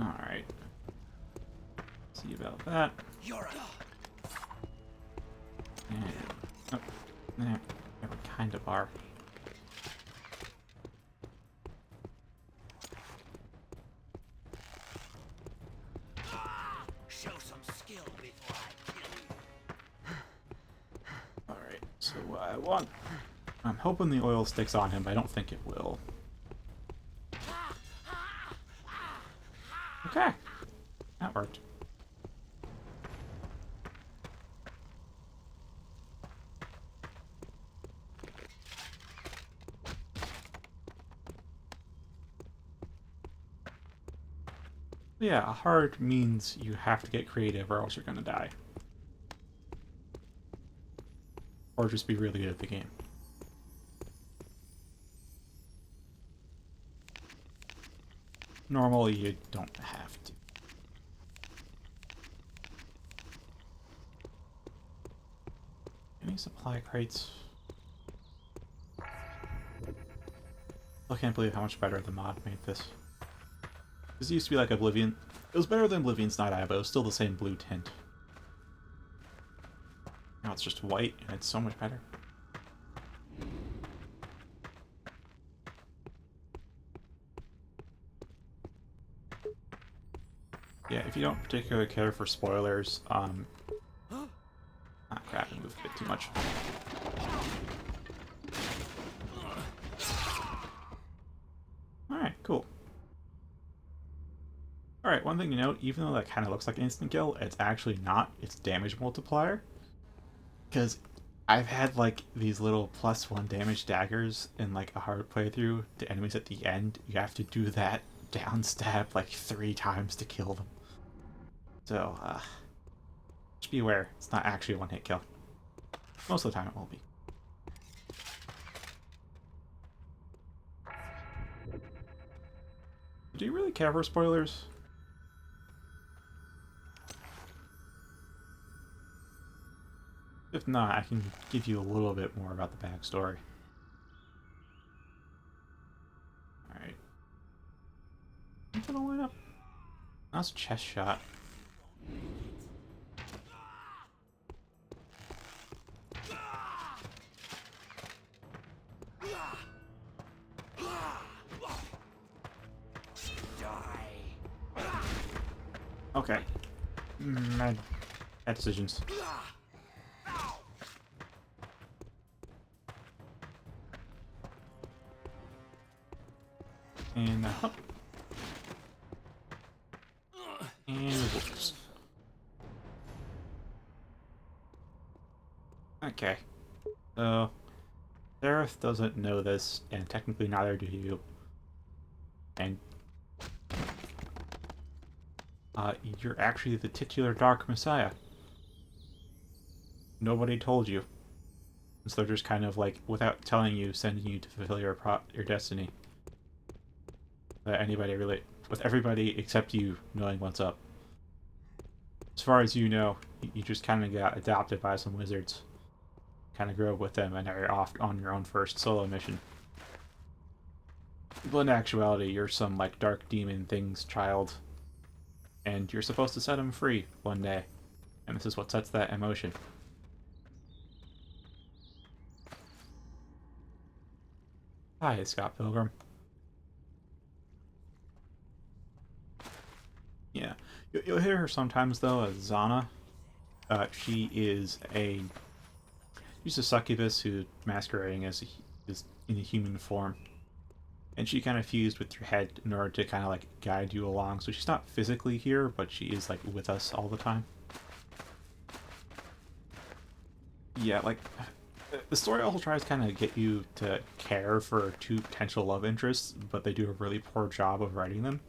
Alright. See about that. You're a And, oh, there we kind of are. show some skill before I kill you. Alright, so what I want... I'm hoping the oil sticks on him, but I don't think it will. Okay. That worked. Yeah, hard means you have to get creative or else you're gonna die. Or just be really good at the game. Normally, you don't have to. Any supply crates? I can't believe how much better the mod made this. This used to be like Oblivion. It was better than Oblivion's Night Eye, but it was still the same blue tint. Now it's just white, and it's so much better. Yeah, if you don't particularly care for spoilers, ah crap, I moved a bit too much. Alright, cool. Alright, one thing to note, even though that kind of looks like an instant kill, it's actually not. It's damage multiplier. Because I've had like these little +1 damage daggers in like a hard playthrough to enemies at the end. You have to do that down stab like 3 times to kill them. So, just be aware, it's not actually a one-hit kill. Most of the time it will be. Do you really care for spoilers? If not, I can give you a little bit more about the backstory. Alright. I'm gonna line up. That's a chest shot. Okay. Bad decisions. And up. And whoops. Okay. So, Seraph doesn't know this, and technically neither do you. And you're actually the titular Dark Messiah. Nobody told you. So they're just kind of like, without telling you, sending you to fulfill your destiny. Anybody really, with everybody except you knowing what's up. As far as you know, you just kind of got adopted by some wizards. Kind of grew up with them, and now you're off on your own first solo mission. But in actuality, you're some like dark demon thing's child. And you're supposed to set him free one day. And this is what sets that in motion. Hi, Scott Pilgrim. Yeah. You'll hear her sometimes, though, as Zana. She's a succubus who's masquerading as in a human form. And she kind of fused with your head in order to kind of like guide you along. So she's not physically here, but she is like with us all the time. Yeah, like the story also tries to kind of get you to care for 2 potential love interests, but they do a really poor job of writing them.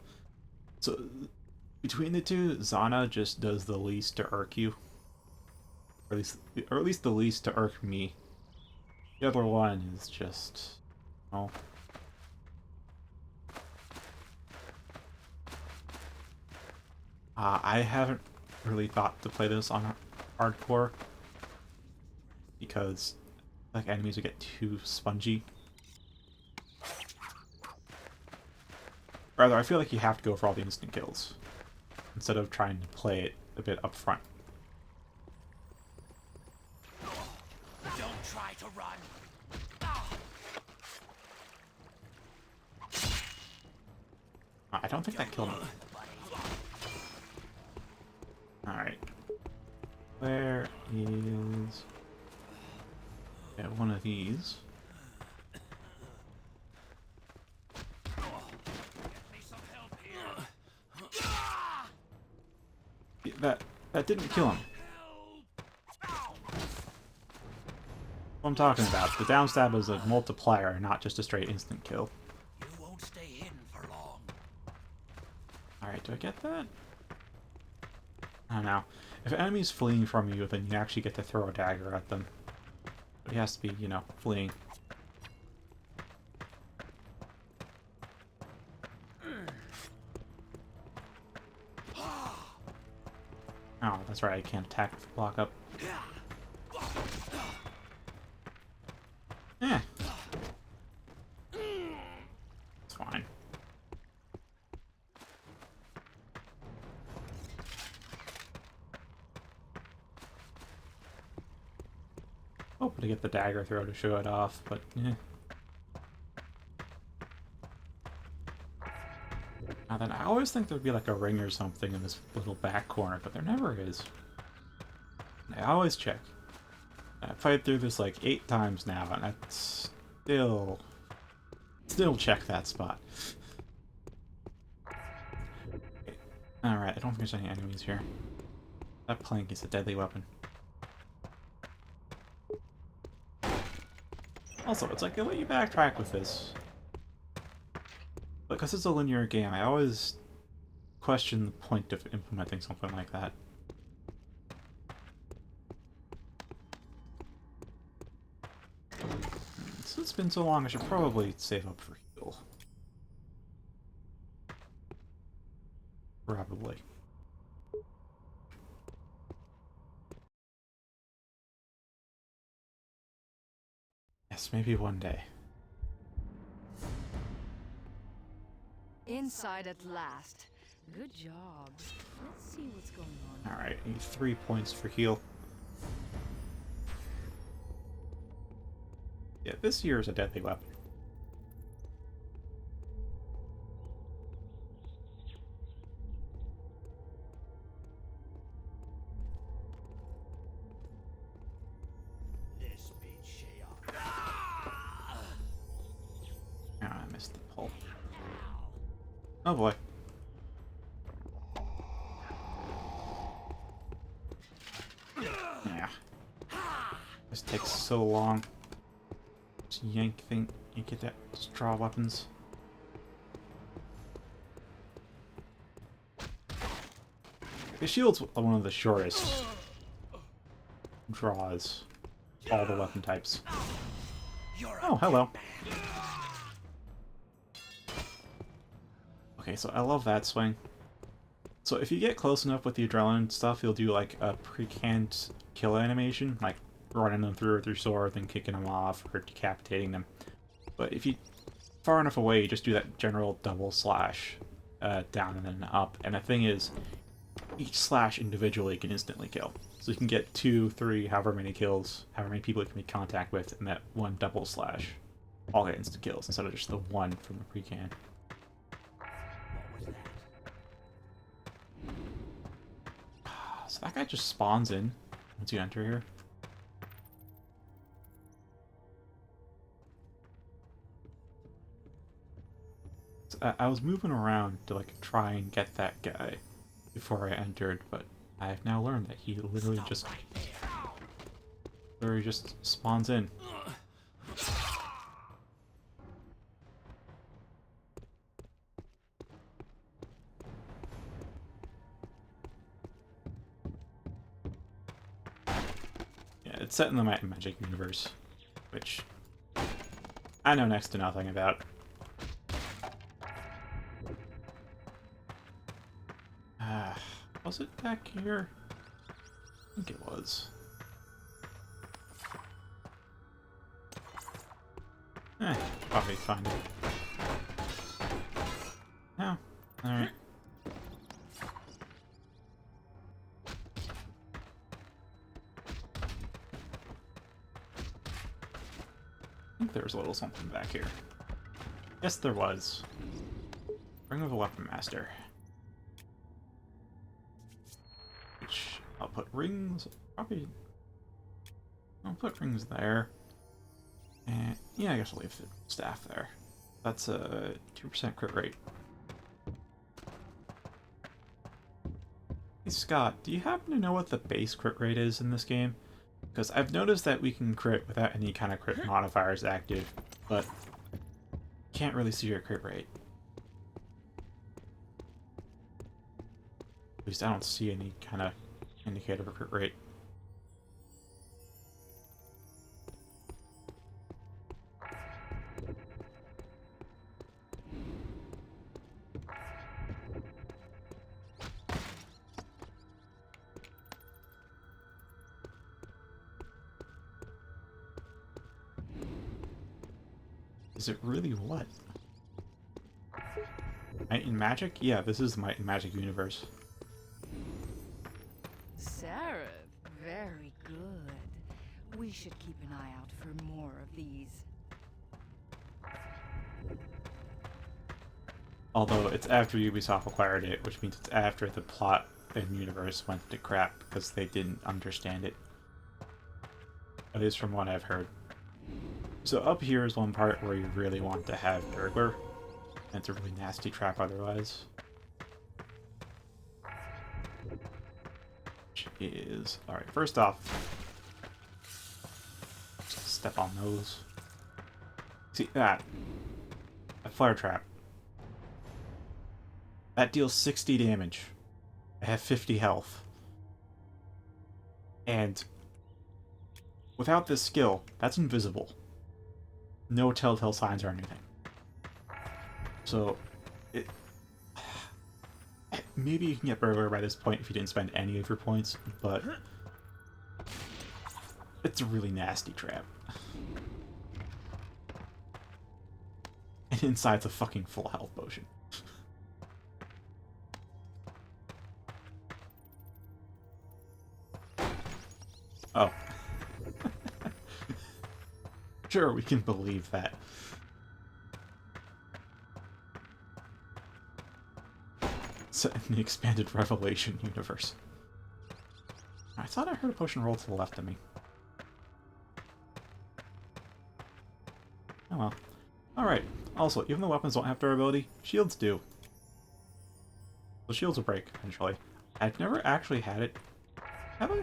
So between the 2, Zana just does the least to irk you, or at least the least to irk me. The other one is just, oh. I haven't really thought to play this on hardcore because like enemies would get too spongy. Rather, I feel like you have to go for all the instant kills instead of trying to play it a bit up front. Don't try to run. I don't think that killed him. Alright. Where is... Yeah, one of these. Yeah, that didn't kill him. What I'm talking about. The downstab is a multiplier, not just a straight instant kill. You won't stay hidden for long. Alright, do I get that? I don't know. If an enemy's fleeing from you, then you actually get to throw a dagger at them. But he has to be, you know, fleeing. Oh, that's right, I can't attack with the block up. Yeah. It's fine. Hoping to get the dagger throw to show it off, but eh. Now then, I always think there'd be like a ring or something in this little back corner, but there never is. I always check. I've played through this like 8 times now, and I still check that spot. Alright, I don't think there's any enemies here. That plank is a deadly weapon. Also, it's like they let you backtrack with this. Because it's a linear game, I always question the point of implementing something like that. Since it's been so long, I should probably save up for heal. Probably. Yes, maybe one day. Inside at last. Good job. Let's see what's going on. Alright, I need 3 points for heal. Yeah, this here is a deadly weapon. This bitch shit. Ah, I missed the pull. Oh boy. Yeah. This takes so long. Just yank at that straw weapons. The shield's one of the shortest draws. All the weapon types. Oh, hello. Okay, so I love that swing. So if you get close enough with the adrenaline stuff, you'll do like a pre-canned kill animation, like running them through with your sword, then kicking them off, or decapitating them. But if you far enough away, you just do that general double slash down and then up. And the thing is, each slash individually can instantly kill. So you can get 2, 3, however many kills, however many people you can make contact with, in that one double slash. All get instant kills instead of just the one from the pre-can. So that guy just spawns in once you enter here. So I was moving around to like try and get that guy before I entered, but I've now learned that he literally just spawns in. It's set in the Might and Magic universe, which I know next to nothing about. Was it back here? I think it was. Probably find it. No. Alright. I think there was a little something back here. Yes, there was. Ring of the Weapon Master. Which I'll put rings. Probably. I'll put rings there. And yeah, I guess I'll leave the staff there. That's a 2% crit rate. Hey Scott, do you happen to know what the base crit rate is in this game? Because I've noticed that we can crit without any kind of crit modifiers active, but can't really see your crit rate. At least I don't see any kind of indicator of crit rate. Is it really what? Might and Magic? Yeah, this is the Might and Magic universe. Sarah, very good. We should keep an eye out for more of these. Although it's after Ubisoft acquired it, which means it's after the plot and universe went to crap because they didn't understand it. At least from what I've heard. So up here is one part where you really want to have Burglar. And it's a really nasty trap otherwise. Which is... Alright, first off... Just step on those. See that? A flare trap. That deals 60 damage. I have 50 health. And without this skill, that's invisible. No telltale signs or anything. So, maybe you can get burglar by this point if you didn't spend any of your points, but it's a really nasty trap. And inside's a fucking full health potion. Oh. Sure, we can believe that. Set in the expanded Revelation universe. I thought I heard a potion roll to the left of me. Oh well. Alright. Also, even though weapons don't have durability, shields do. The shields will break, eventually. I've never actually had it... Have I?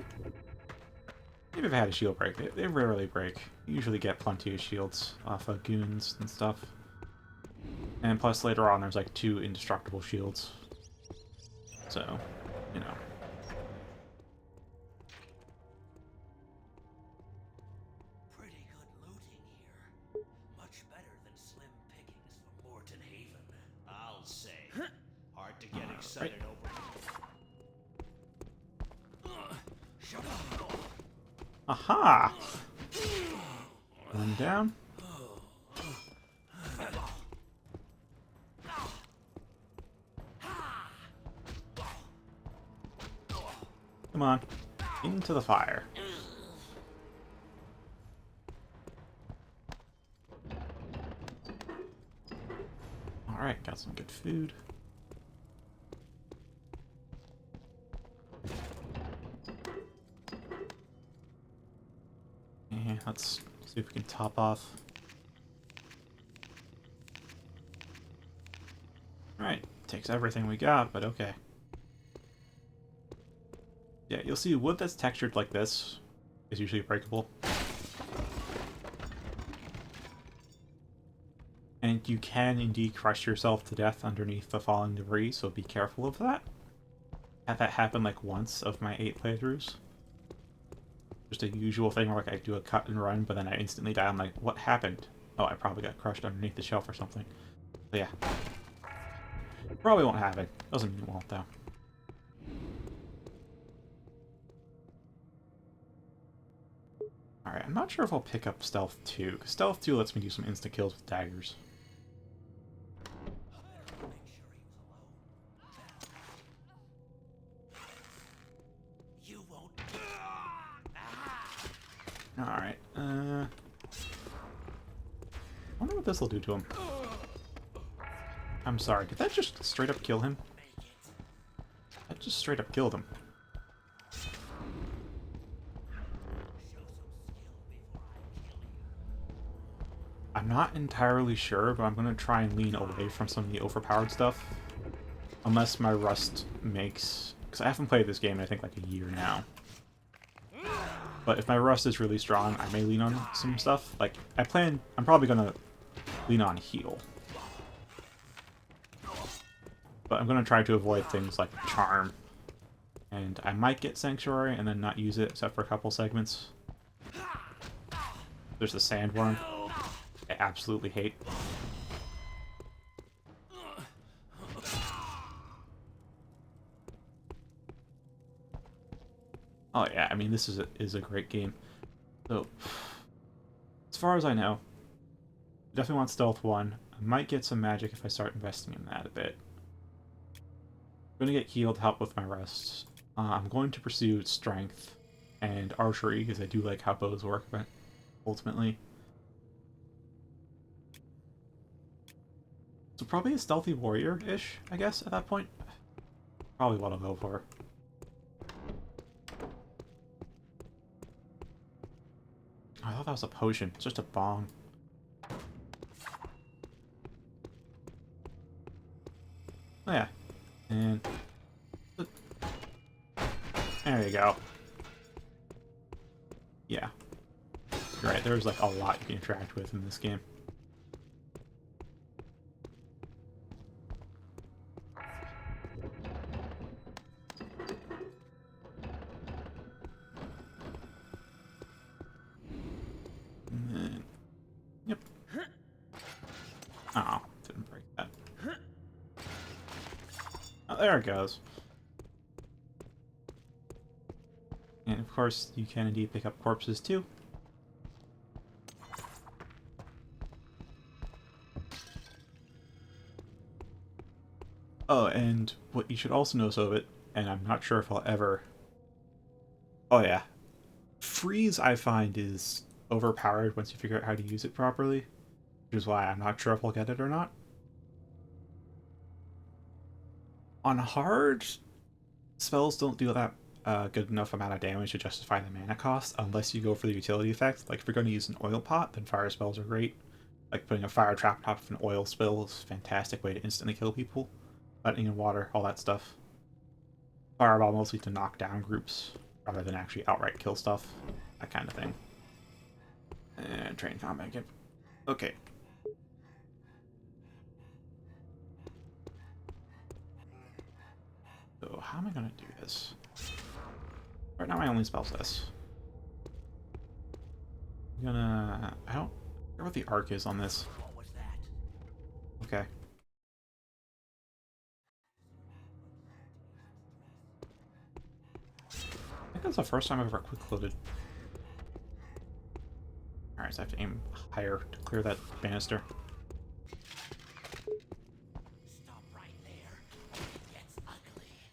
Maybe I've had a shield break. They rarely break. You usually get plenty of shields off of goons and stuff. And plus, later on, there's like 2 indestructible shields. So, you know. Pretty good looting here. Much better than slim pickings from Morton Haven. I'll say. Hard to get excited over. Shut up. Aha! One down. Come on. Into the fire. Alright, got some good food. And let's see if we can top off. Alright, takes everything we got, but okay. Yeah, you'll see wood that's textured like this is usually breakable. And you can indeed crush yourself to death underneath the falling debris, so be careful of that. Had that happen like once of my 8 playthroughs. Just a usual thing where like I do a cut and run, but then I instantly die. I'm like, what happened? Oh, I probably got crushed underneath the shelf or something. So yeah. Probably won't happen. Doesn't mean it won't though. Alright, I'm not sure if I'll pick up Stealth 2, because Stealth 2 lets me do some insta-kills with daggers. You won't. Alright, I wonder what this will do to him. I'm sorry, did that just straight up kill him? That just straight up killed him. I'm not entirely sure, but I'm going to try and lean away from some of the overpowered stuff. Unless my rust makes... Because I haven't played this game in I think like a year now. But if my rust is really strong, I may lean on some stuff. Like, I'm probably going to lean on heal. But I'm going to try to avoid things like Charm. And I might get Sanctuary and then not use it except for a couple segments. There's the Sandworm. I absolutely hate. Oh yeah, I mean this is a great game. So, as far as I know, definitely want Stealth 1. I might get some magic if I start investing in that a bit. I'm going to get healed to help with my rest. I'm going to pursue Strength and Archery because I do like how bows work, but ultimately. So probably a Stealthy Warrior-ish, I guess, at that point. Probably what I'll go for. I thought that was a potion. It's just a bong. Oh yeah. And... there you go. Yeah. You're right, there's like a lot you can interact with in this game. there it goes. And of course, you can indeed pick up corpses too. Oh, and what you should also know of it, and I'm not sure if I'll ever... Oh yeah. Freeze, I find, is overpowered once you figure out how to use it properly. Which is why I'm not sure if I'll get it or not. On hard, spells don't do that good enough amount of damage to justify the mana cost unless you go for the utility effect. Like if you're going to use an oil pot, then fire spells are great. Like putting a fire trap on top of an oil spill is a fantastic way to instantly kill people. Lightning and water, all that stuff. Fireball mostly to knock down groups rather than actually outright kill stuff. That kind of thing. And train combat again. Okay. So how am I going to do this? Right now my only spell's this. I'm gonna... I don't care what the arc is on this. What was that? Okay. I think that's the first time I've ever quick loaded. Alright, so I have to aim higher to clear that banister. Stop right there. It gets ugly.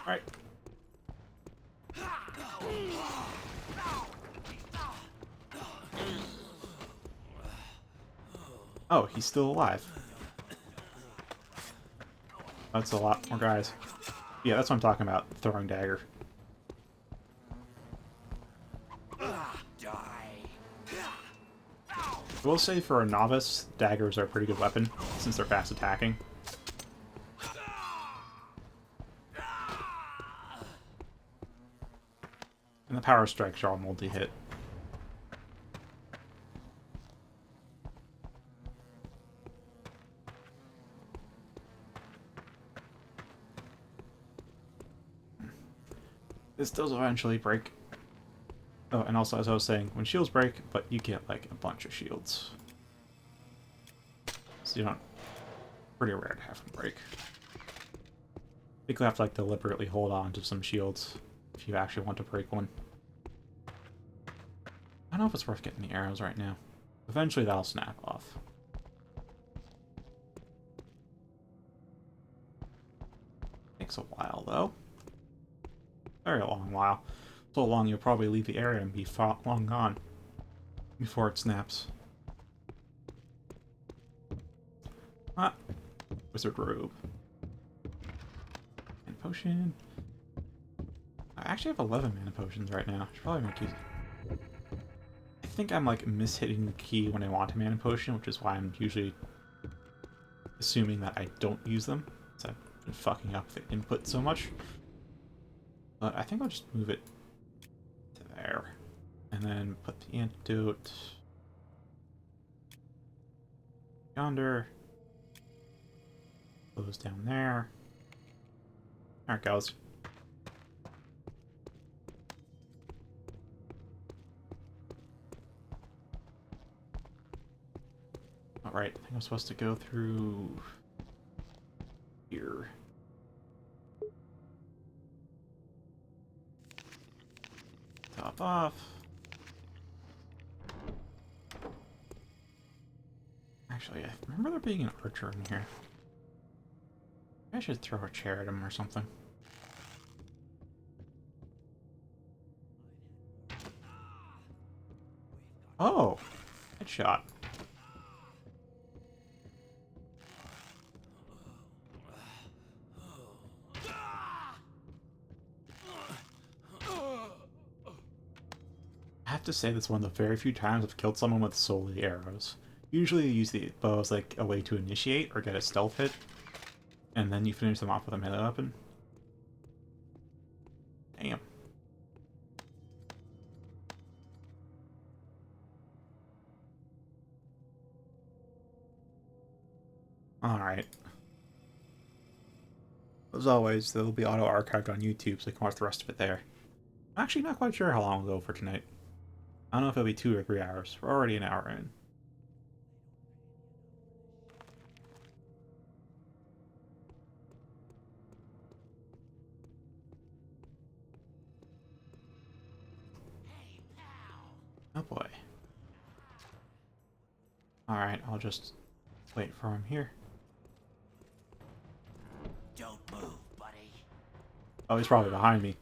Alright. Oh, he's still alive. That's a lot more guys. Yeah, that's what I'm talking about. Throwing dagger. I will say for a novice, daggers are a pretty good weapon, since they're fast attacking. And the power strikes are all multi-hit. This does eventually break. Oh, and also, as I was saying, when shields break, but you get, like, a bunch of shields. So you don't... Pretty rare to have them break. You have to, like, deliberately hold on to some shields if you actually want to break one. I don't know if it's worth getting the arrows right now. Eventually that'll snap off. Takes a while, though. Very long while. So long you'll probably leave the area and be long gone before it snaps. Ah, wizard robe. And potion. I actually have 11 mana potions right now. I should probably make use. I think I'm like mishitting the key when I want a mana potion, which is why I'm usually assuming that I don't use them. So I've been fucking up the input so much. But I think I'll just move it to there. And then put the antidote yonder. Goes down there. There it goes. Alright, I think I'm supposed to go through here. Top off. Actually, I remember there being an archer in here. I should throw a chair at him or something. Oh! Headshot. I have to say that's one of the very few times I've killed someone with solely arrows. Usually you use the bow as like a way to initiate or get a stealth hit, and then you finish them off with a melee weapon. Damn. Alright. As always, they'll be auto-archived on YouTube, so you can watch the rest of it there. I'm actually not quite sure how long we'll go for tonight. I don't know if it'll be 2 or 3 hours. We're already an hour in. Oh boy. Alright, I'll just wait for him here. Don't move, buddy. Oh, he's probably behind me.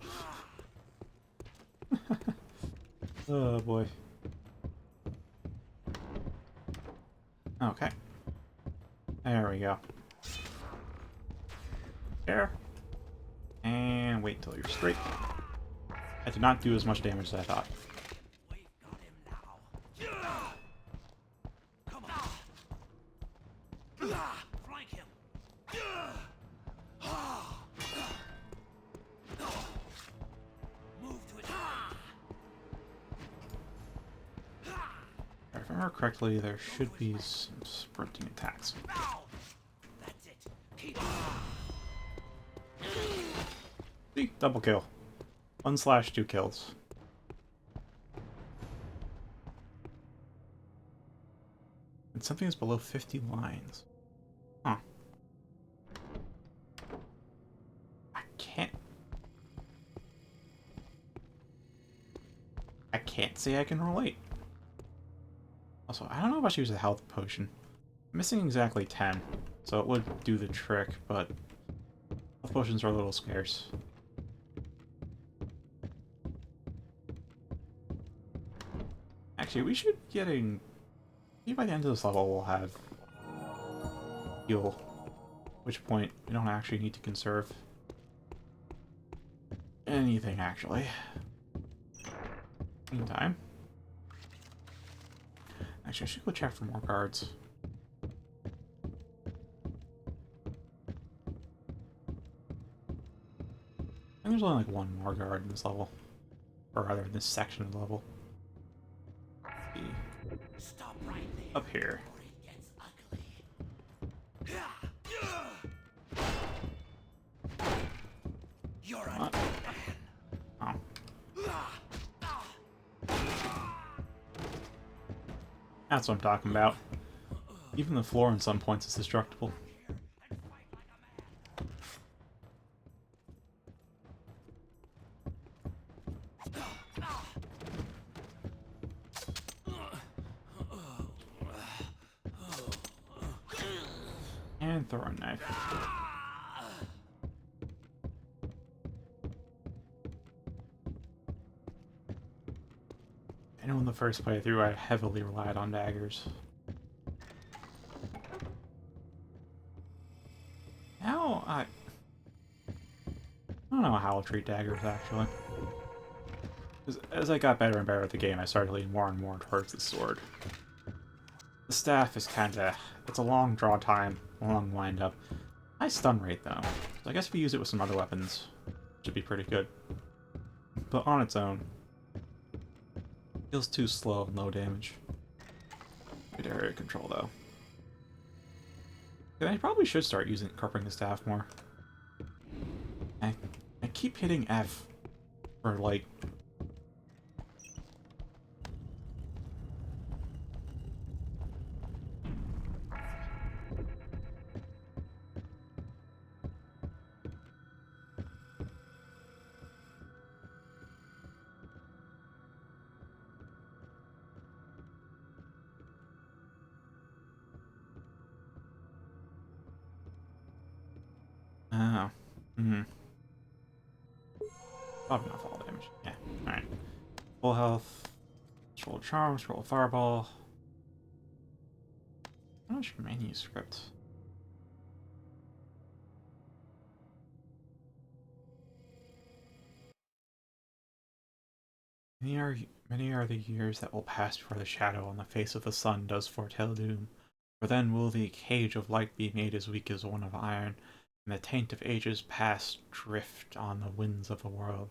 Oh boy. Okay. There we go. There. And wait until you're straight. I did not do as much damage as I thought. We've got him now. Come on. Flank him. Move to his If I remember correctly, there should be some sprinting attacks. That's it. Keep See? Double kill. 1/2 kills. And something is below 50 lines. Huh. I can't say I can relate. Also, I don't know if I should use a health potion. I'm missing exactly 10, so it would do the trick, but health potions are a little scarce. Actually, we should get a... Maybe by the end of this level we'll have heal. At which point we don't actually need to conserve anything, actually. Meantime, actually I should go check for more guards. I think there's only like one more guard in this level. Or rather, in this section of the level. Let's see. Stop right there. Up here. Before it gets ugly. You're a What? Oh. That's what I'm talking about. Even the floor in some points is destructible. And throw a knife. I know in the first playthrough I heavily relied on daggers. Now I don't know how I'll treat daggers actually. As I got better and better at the game, I started leaning more and more towards the sword. The staff is kinda... it's a long draw time, a long wind up. High stun rate though, so I guess if you use it with some other weapons, it should be pretty good. But on its own, feels too slow and low damage. Good area control though. And I probably should start incorporating the staff more. I keep hitting F for like... Oh. Probably not fall damage. Yeah. Alright. Full health. Scroll charm, scroll fireball. How much manuscript? Many are the years that will pass before the shadow on the face of the sun does foretell doom. For then will the cage of light be made as weak as one of iron, and the taint of ages past drift on the winds of the world.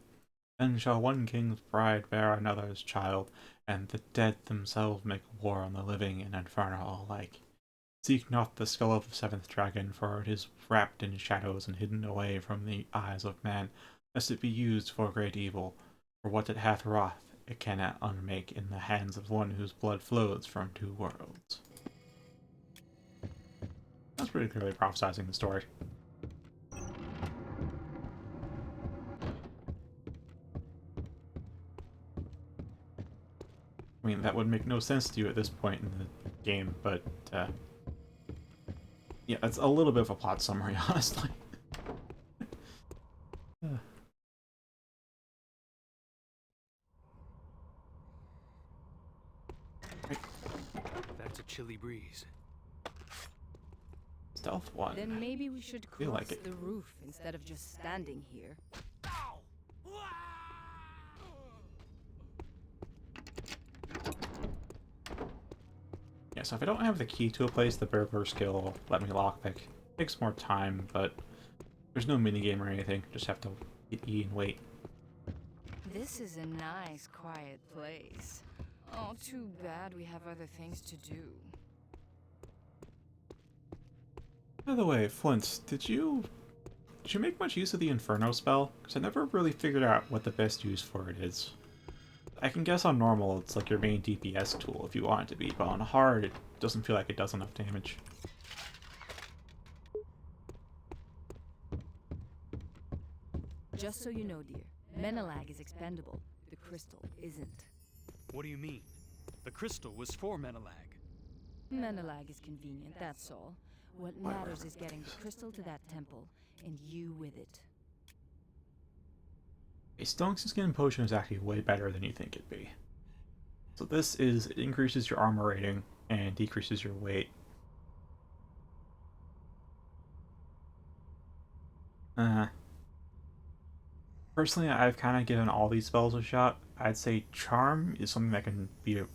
Then shall one king's bride bear another's child, and the dead themselves make war on the living and infernal alike. Seek not the skull of the seventh dragon, for it is wrapped in shadows and hidden away from the eyes of man, lest it be used for great evil. For what it hath wrought, it cannot unmake in the hands of one whose blood flows from two worlds. That's pretty clearly prophesizing the story. I mean, that would make no sense to you at this point in the game, but yeah, that's a little bit of a plot summary, honestly. That's a chilly breeze. Stealth 1. Then maybe we should Feel cross like it. the roof instead of just standing here. Yeah, so if I don't have the key to a place, the burglar skill will let me lockpick. Takes more time, but there's no minigame or anything. Just have to hit E and wait. This is a nice, quiet place. Oh, too bad we have other things to do. By the way, Flint, did you make much use of the Inferno spell? Because I never really figured out what the best use for it is. I can guess on normal it's like your main DPS tool if you want it to be, but on hard it doesn't feel like it does enough damage. Just so you know, dear, Menelag is expendable. The crystal isn't. What do you mean? The crystal was for Menelag. Menelag is convenient, that's all. What matters is getting the crystal to that temple, and you with it. A Stone Skin Potion is actually way better than you think it'd be. So this is, it increases your armor rating and decreases your weight. Personally, I've kind of given all these spells a shot. I'd say Charm is something that can be a...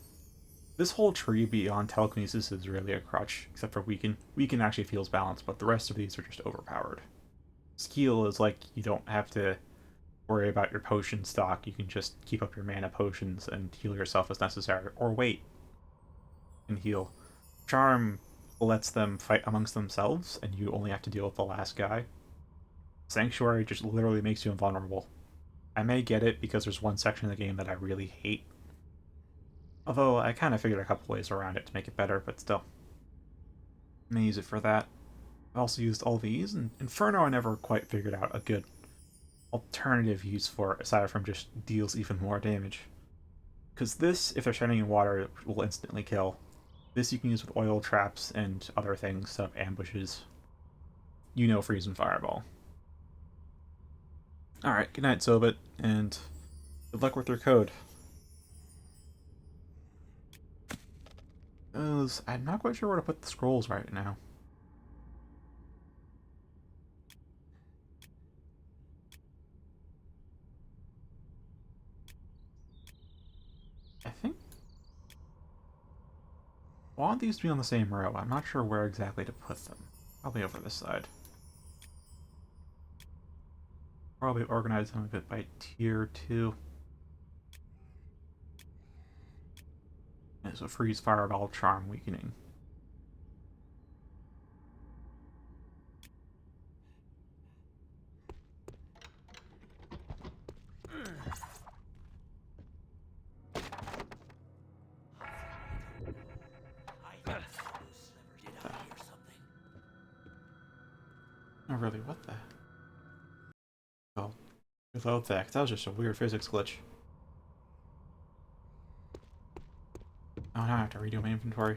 This whole tree beyond Telekinesis is really a crutch, except for Weaken. Weaken actually feels balanced, but the rest of these are just overpowered. Skill is like, you don't have to worry about your potion stock, you can just keep up your mana potions and heal yourself as necessary, or wait and heal. Charm lets them fight amongst themselves, and you only have to deal with the last guy. Sanctuary just literally makes you invulnerable. I may get it because there's one section of the game that I really hate. Although I kind of figured a couple ways around it to make it better, but still. I may use it for that. I've also used all these, and Inferno I never quite figured out a good alternative use for, aside from just deals even more damage. Because this, if they're shining in water, will instantly kill. This you can use with oil traps and other things, set up ambushes. You know, freeze and fireball. Alright, good night, Sobit, and good luck with your code. I'm not quite sure where to put the scrolls right now. I think I want these to be on the same row. I'm not sure where exactly to put them. Probably over this side. Probably organize them a bit by tier 2. And so freeze, fireball, charm, weakening. Oh, really? What the? Oh, without that, that was just a weird physics glitch. Oh, now I have to redo my inventory.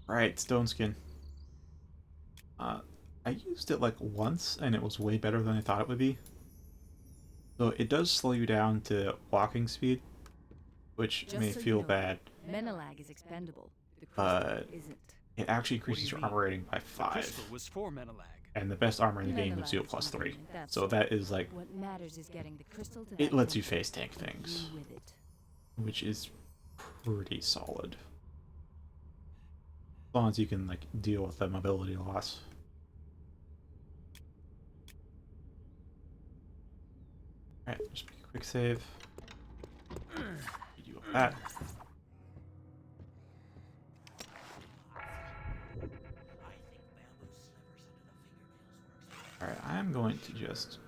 Right, stone skin. I used it like once, and it was way better than I thought it would be. So it does slow you down to walking speed, which Just may so you feel know, bad, Menelag is expendable. The crystal but isn't. it actually What do increases you your mean? armor rating by The 5. crystal was for Menelag. And the best armor in the game gives you a Menelag is +3. convenient, that's So all. that is like, What matters is getting the crystal to it that lets you temple, face tank and things, you with it. which is pretty solid. As long as you can like deal with the mobility loss. Alright, just make a quick save. You deal with that. Alright, I'm going to just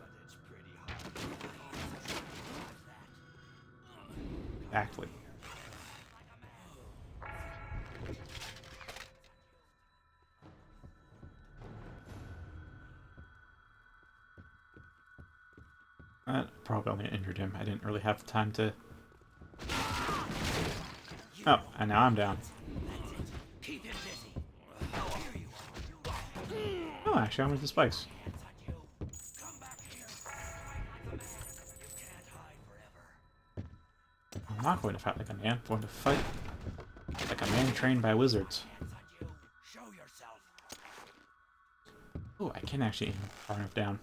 actually. That probably only injured him. I didn't really have time to... Oh, and now I'm down. Keep him busy. Here you are. Oh, actually, I'm with the spikes. Hands on you. Come back here. Fight like a man. You can't hide forever. I'm not going to fight like a man. I'm going to fight like a man trained by wizards. Hands on you. Show yourself. Oh, I can actually aim far enough down.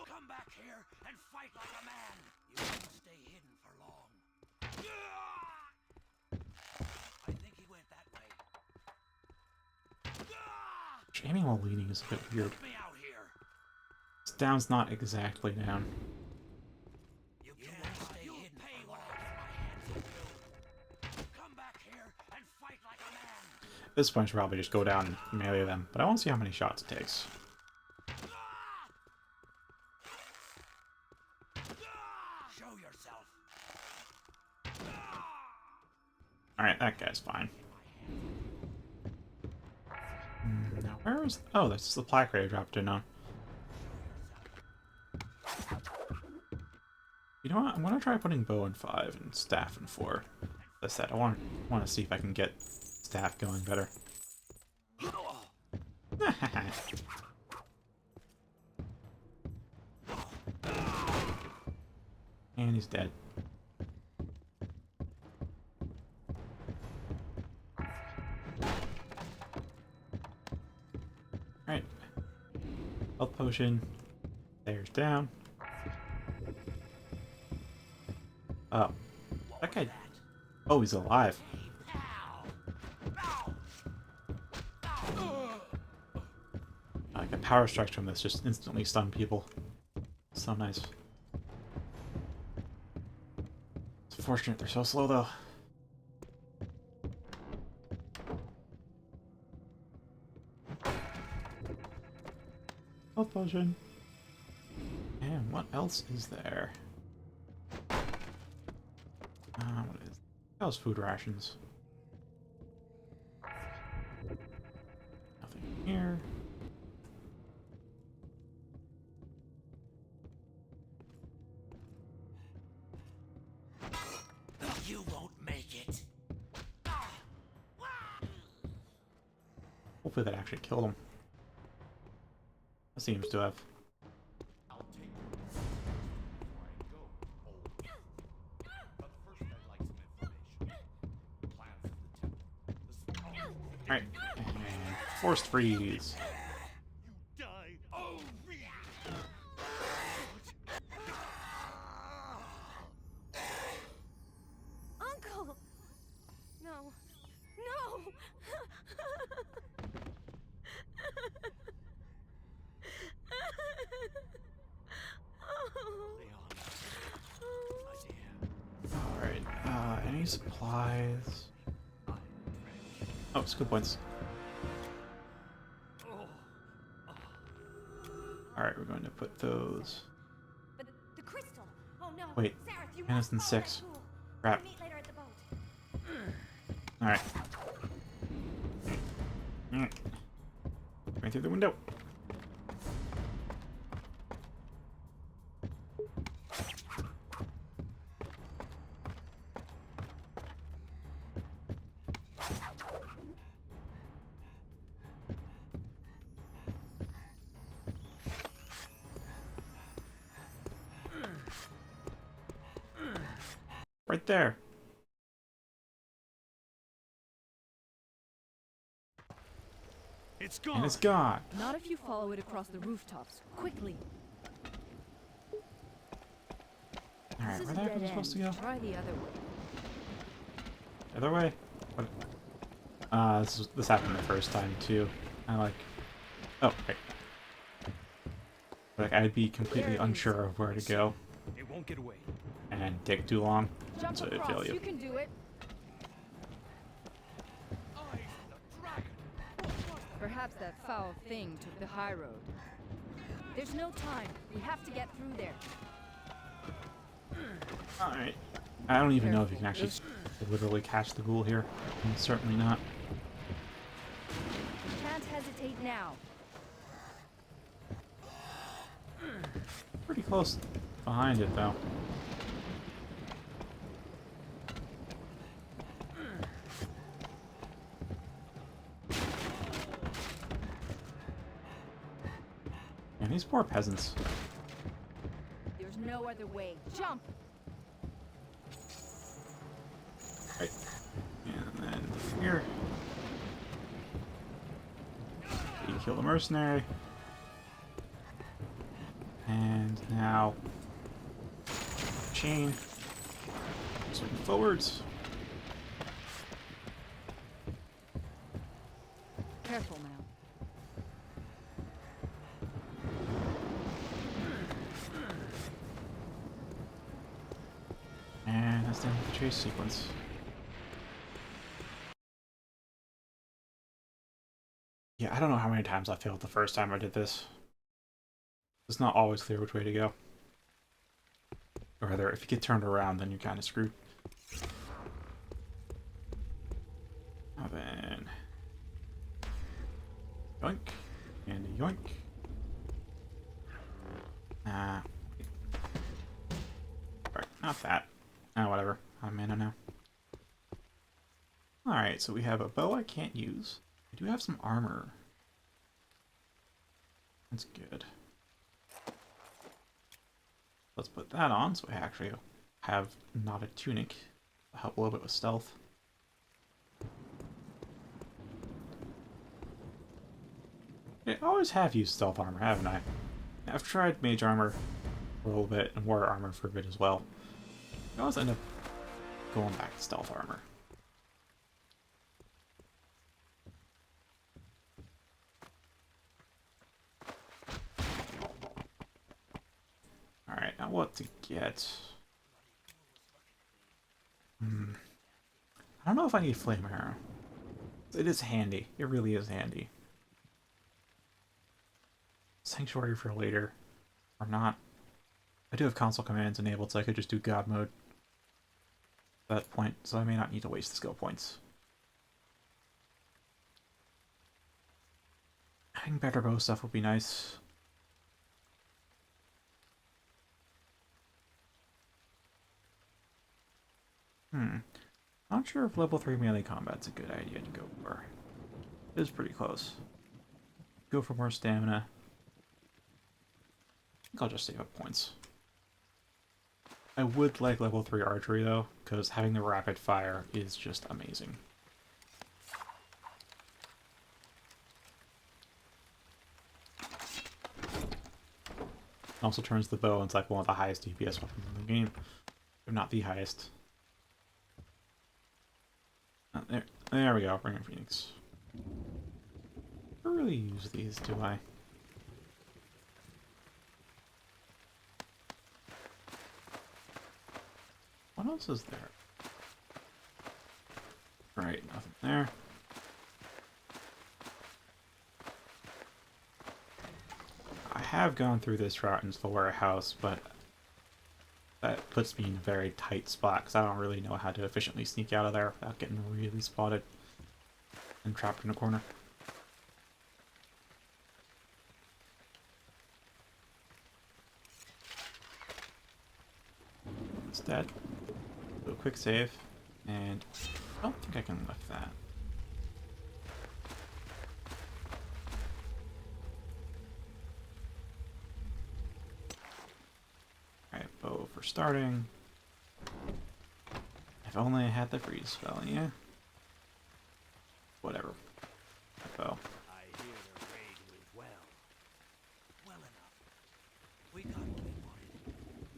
Come back here and fight like a man. You won't stay hidden for long. I think he went that way. Aiming while leaning is a bit weird. Help me out here. This down's not exactly down. You won't stay hidden for long. My hands on you. Come back here and fight like a man. At this point, I should probably just go down and melee them, but I want to see how many shots it takes. Show yourself. Alright, that guy's fine. Now, where is... Oh, that's the plaque I dropped in on. You know what? I'm going to try putting bow in 5 and staff in 4. As I said, I want to see if I can get staff going better. And he's dead. Alright. Health potion. There's down. Oh. That guy... Oh, he's alive. Like a power strike from this just instantly stun people. So nice. It's unfortunate they're so slow though. Health potion. And what else is there? What is... How's food rations? Nothing here. You won't make it. Hopefully that actually killed him. That seems to have. I'll take you before I go. But first I'd like some information. Plans of the temple. Alright. And forced freeze. You die. Oh, Uncle! No. No! Alright. Any supplies? Oh, skill points. Alright, we're going to put those. But the crystal! Oh no! Wait, Sareth, you Minus must than follow 6. that tool. Crap. We'll meet later at the boat. Alright. Going through the window. Right there. It's gone. And it's gone. Not if you follow it across the rooftops. Quickly. Alright, This where is the a heck dead am I supposed to go? end. Try the other way. Other way? What? This happened the first time too. I like... Oh, right. Like, I'd be completely unsure of where to go It won't get away. and take too long, Jump so it'd across. fail you. You can do it. Perhaps that foul thing took the high road. There's no time. We have to get through there. Alright. I don't even know if you can actually literally catch the ghoul here. Certainly not. Can't hesitate now. Pretty close. behind it, though. And these poor peasants. There's no other way. Jump! Right. And then here. You kill the mercenary. And now chain. Swing forwards. Careful now. And that's the end of the chase sequence. Yeah, I don't know how many times I failed the first time I did this. It's not always clear which way to go. Or rather, if you get turned around, then you're kind of screwed. Now then... yoink. And a yoink. Alright, not that. Ah, whatever. I'm in now. Alright, so we have a bow I can't use. I do have some armor. That's good. Let's put that on so I actually have not a tunic. It'll help a little bit with stealth. I always have used stealth armor, haven't I? I've tried mage armor for a little bit and warrior armor for a bit as well. I always end up going back to stealth armor. Alright, now what to get? I don't know if I need flame arrow. It is handy. It really is handy. Sanctuary for later. Or not. I do have console commands enabled, so I could just do God mode at that point, so I may not need to waste the skill points. Having better bow stuff would be nice. Not sure if level 3 melee combat's a good idea to go for. It is pretty close. Go for more stamina. I think I'll just save up points. I would like level 3 archery though, because having the rapid fire is just amazing. Also turns the bow into like one of the highest DPS weapons in the game, if not the highest. There we go, Ring of Phoenix. I don't really use these, do I? What else is there? Right, nothing there. I have gone through this route into the warehouse, but that puts me in a very tight spot because I don't really know how to efficiently sneak out of there without getting really spotted and trapped in a corner. Instead, do a quick save, and I don't think I can lift that. Alright, bow for starting. If only I had the freeze spell, yeah? Whatever. Bow. I hear the raid went well. Well enough. We got what we wanted.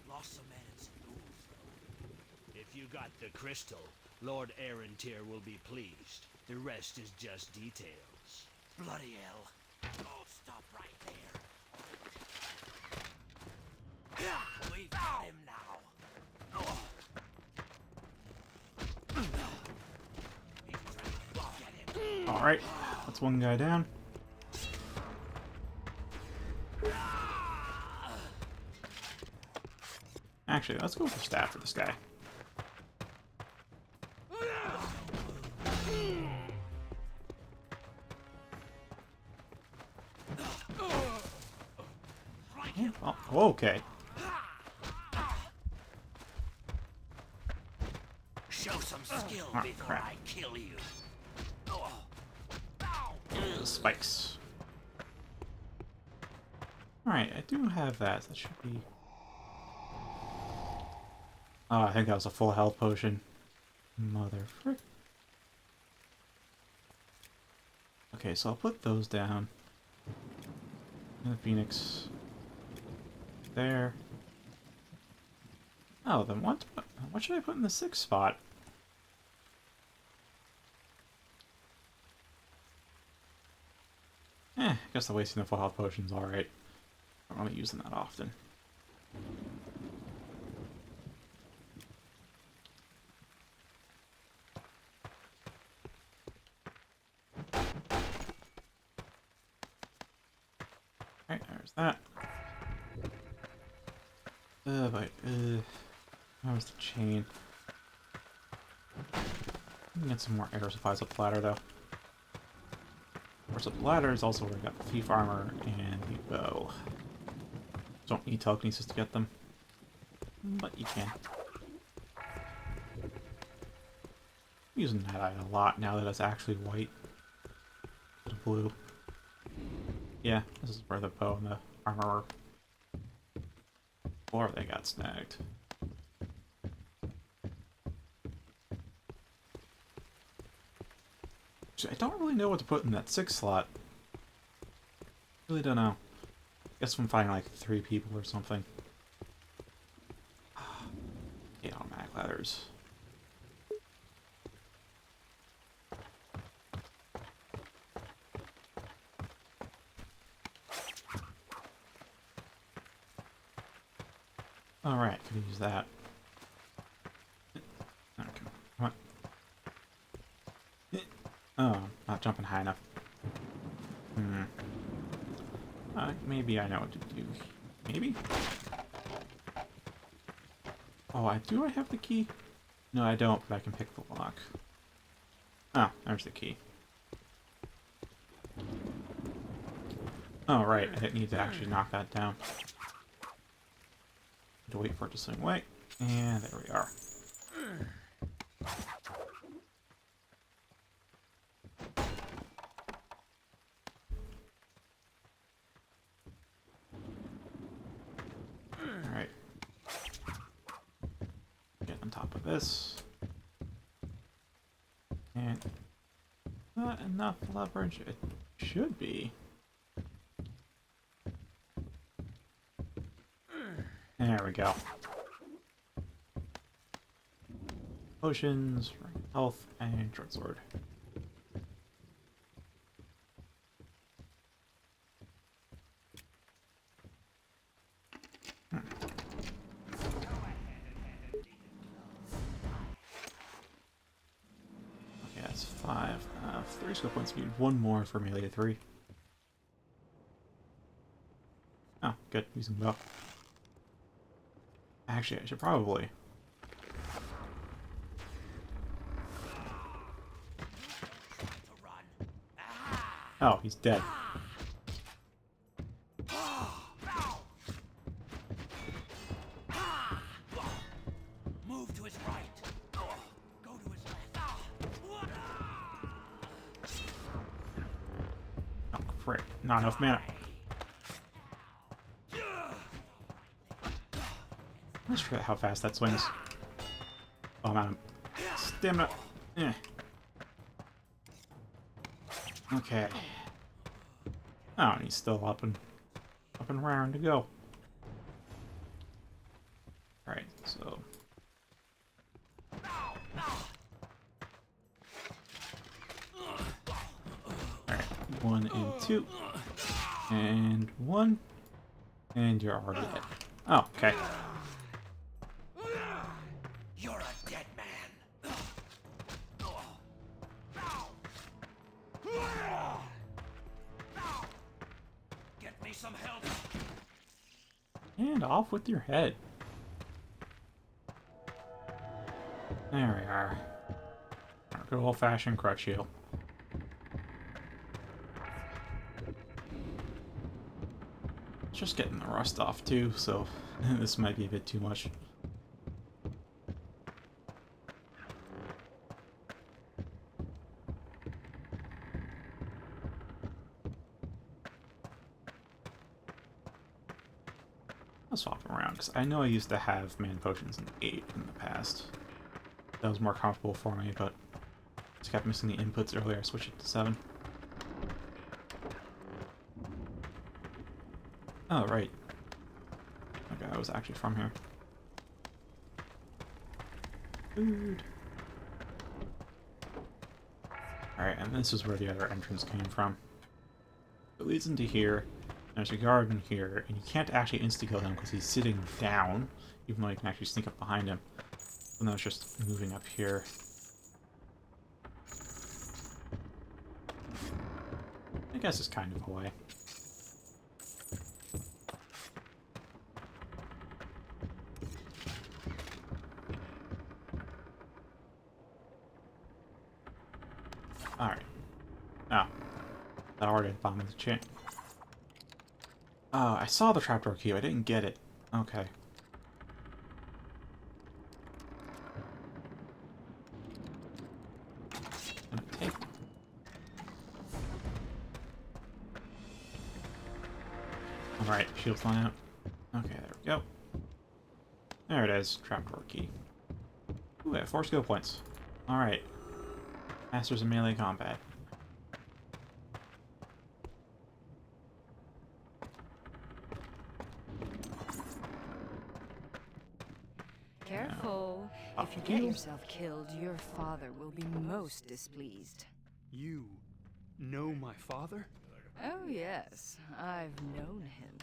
Lost some men and some ghouls, though. If you got the crystal, Lord Errantier will be pleased. The rest is just details. Bloody hell. Oh, stop right there. We've got him now. Oh. Alright, that's one guy down. Actually, let's go for staff for this guy. Oh, okay. show some skill Oh, before crap. I kill you. Spikes. Alright, I do have that. That should be... Oh, I think that was a full health potion. Mother frick. Okay, so I'll put those down. And the Phoenix. There. Oh, then what should I put in the 6th spot? I guess the wasting the full health potion's alright. I'm not using that often. Alright, there's that. Where's the chain? We can get some more air supplies up the ladder, though. Of course, up the ladder is also where we got the thief armor and the bow. Don't need telekinesis to get them, but you can. I'm using that item a lot now that it's actually white. Instead of blue. Yeah, this is where the bow and the armor were. Or they got snagged. Actually, I don't really know what to put in that 6th slot. Really don't know. Guess I'm finding like 3 people or something. 8 automatic ladders. Alright, could use that. Okay, come on. Oh, not jumping high enough. Maybe I know what to do. Maybe? Oh, do I have the key? No, I don't, but I can pick the lock. Oh, there's the key. Oh, right, I didn't need to actually knock that down. To wait for it to swing away. And there we are. Alright. Get on top of this. And not enough leverage. It should be. There we go. Potions, health, and short sword. Okay, that's 5. 3 skill points. We need 1 more for melee 3. Oh, good. Using bow. Actually, I should probably. Oh, he's dead. Move to his right. Go to his left. Oh, frick. Not enough mana. I just forget how fast that swings. Oh, I'm out of stamina. Eh. Okay. Oh, and he's still up and round to go. Alright, so. Alright, 1 and 2. And 1. And you're already dead. Oh, okay. You're a dead man. Get me some help. And off with your head. There we are. Our good old-fashioned crutch heal. Just getting the rust off too, so this might be a bit too much. Because I know I used to have mana potions in 8 in the past. That was more comfortable for me, but just kept missing the inputs earlier. I switched it to 7. Oh, right. Okay, I was actually from here. Food. Alright, and this is where the other entrance came from. It leads into here. There's a guard in here, and you can't actually insta-kill him because he's sitting down, even though you can actually sneak up behind him. And it's just moving up here. I guess it's kind of a way. Alright. Oh. That already bombed the chain. Oh, I saw the trapdoor key, I didn't get it. Okay. Gonna take. Alright, shield's flying out. Okay, there we go. There it is, trapdoor key. Ooh, I have 4 skill points. Alright. Masters of melee combat. Careful. If you get yourself killed, your father will be most displeased. You know my father? Oh, yes. I've known him.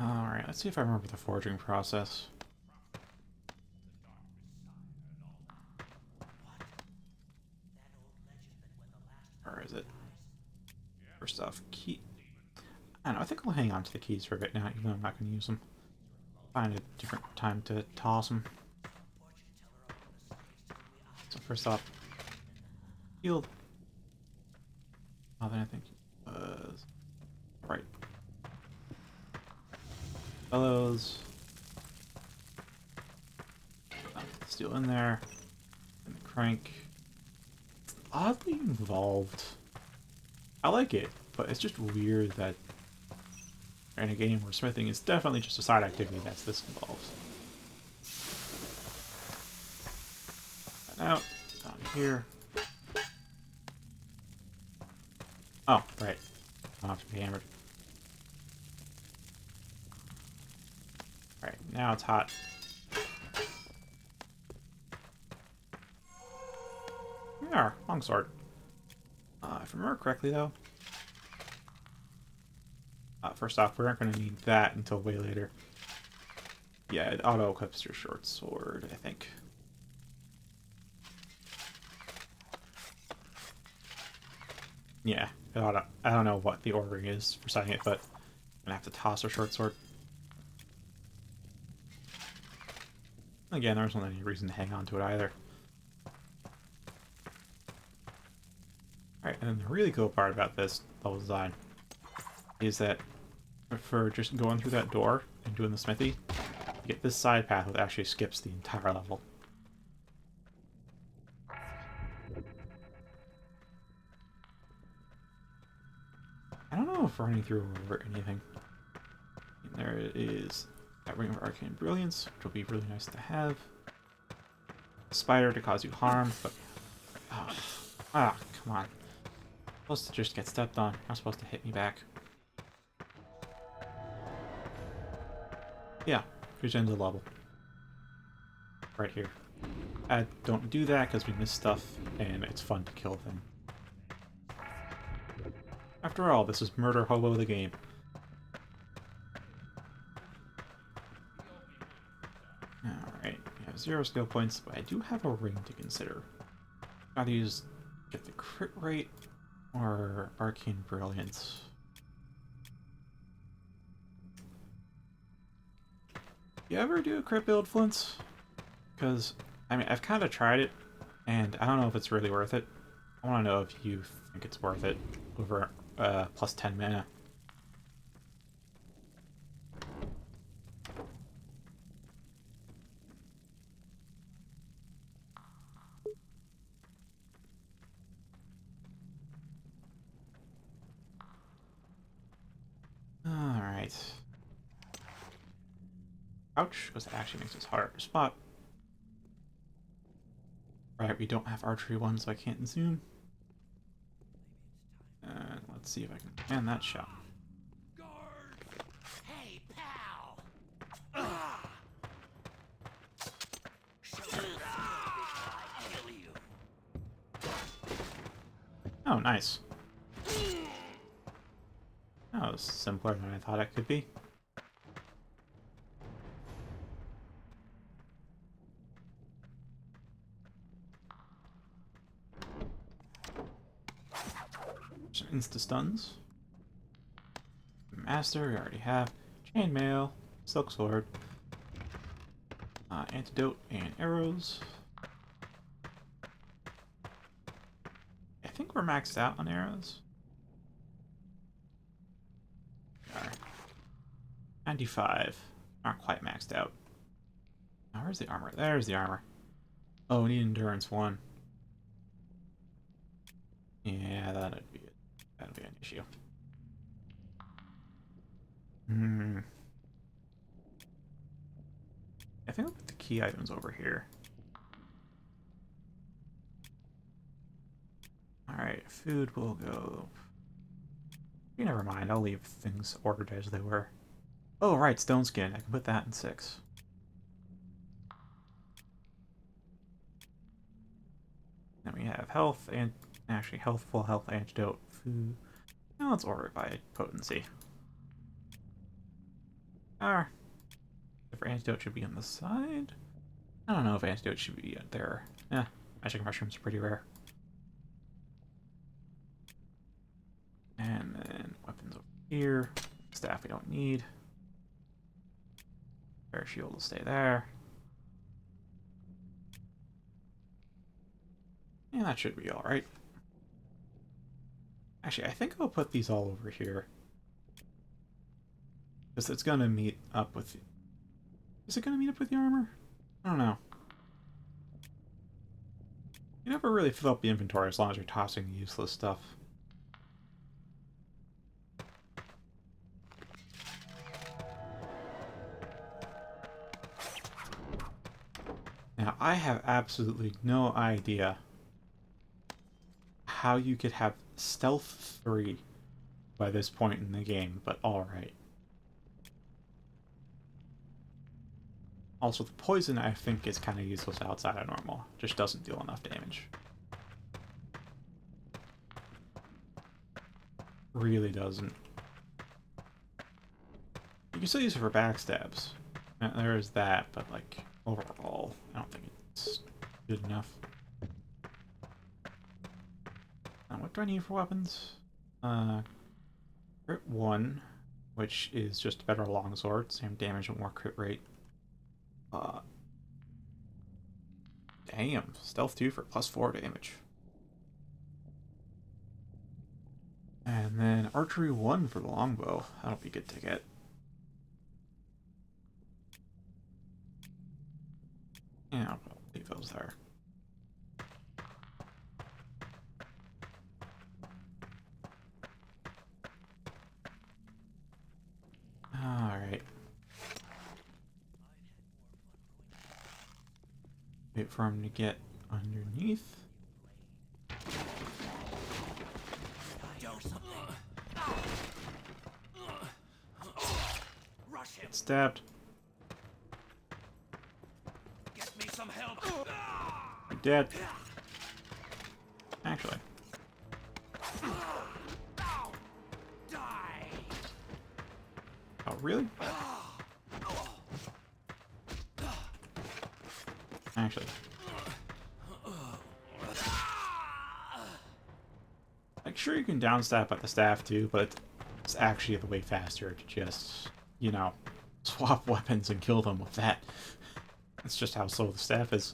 Alright, let's see if I remember the forging process. Where is it? First off, key. I don't know, I think I'll hang on to the keys for a bit now, even though I'm not going to use them. Find a different time to toss them. So first off, healed. Oh, then I think right. Fellows. Steel in there. And the crank. Oddly involved. I like it, but it's just weird that in a game where smithing is definitely just a side activity that's this involves. Out, down here. Oh, right. I don't have to be hammered. Right, now it's hot. Yeah, longsword. If I remember correctly, though. First off, we aren't going to need that until way later. Yeah, it auto-equips your short sword, I think. Yeah, I don't know what the ordering is for setting it, but I'm going to have to toss a short sword. Again, there wasn't any reason to hang on to it either. Alright, and then the really cool part about this level design is that for just going through that door and doing the smithy, you get this side path that actually skips the entire level. I don't know if running through or anything. And there it is. That Ring of Arcane Brilliance, which will be really nice to have. A spider to cause you harm, but... come on. I'm supposed to just get stepped on. Not supposed to hit me back. Yeah, here's the end of the level. Right here. Don't do that because we miss stuff, and it's fun to kill them. After all, this is Murder Hobo the game. Alright, we have 0 skill points, but I do have a ring to consider. Either get the crit rate or Arcane Brilliance. You ever do a crit build, Flints? Because, I mean, I've kind of tried it, and I don't know if it's really worth it. I want to know if you think it's worth it over plus 10 mana. Alright. Ouch, because it actually makes this harder to spot. Right, we don't have archery one, so I can't zoom. And let's see if I can land that shot. Hey, pal! Kill you. Oh, nice. That was simpler than I thought it could be. Some insta-stuns. Master, we already have. Chainmail, silk sword, antidote, and arrows. I think we're maxed out on arrows. We are. 95. Not quite maxed out. Now, where's the armor? There's the armor. Oh, we need endurance 1. Yeah, that'd be it. That'll be an issue. I think I'll put the key items over here. Alright, food will go... Never mind, I'll leave things ordered as they were. Oh, right, stone skin. I can put that in 6. Then we have health, and actually health, full health, antidote, food. Now let's order it by potency. Different antidote should be on the side. I don't know if antidote should be there. Yeah, magic mushrooms are pretty rare. And then weapons over here. Staff we don't need. Fair shield will stay there. And that should be alright. Actually, I think I'll put these all over here. Because it's gonna meet up with... Is it gonna meet up with the armor? I don't know. You never really fill up the inventory as long as you're tossing the useless stuff. Now, I have absolutely no idea how you could have Stealth 3 by this point in the game, but alright. Also, the poison I think is kind of useless outside of normal. Just doesn't deal enough damage. Really doesn't. You can still use it for backstabs. There is that, but like, overall, I don't think it's good enough. Now, what do I need for weapons? Crit 1, which is just a better longsword, same damage and more crit rate. Damn, stealth 2 for +4 damage. And then archery 1 for the longbow. That'll be good to get. Yeah, I'll leave those there. Alright. Wait for him to get underneath. Get stabbed. Get me some help. I'm dead. Actually. Die. Oh, really? Actually. Like, sure you can downstab at the staff too, but it's actually the way faster to just, you know, swap weapons and kill them with that. That's just how slow the staff is.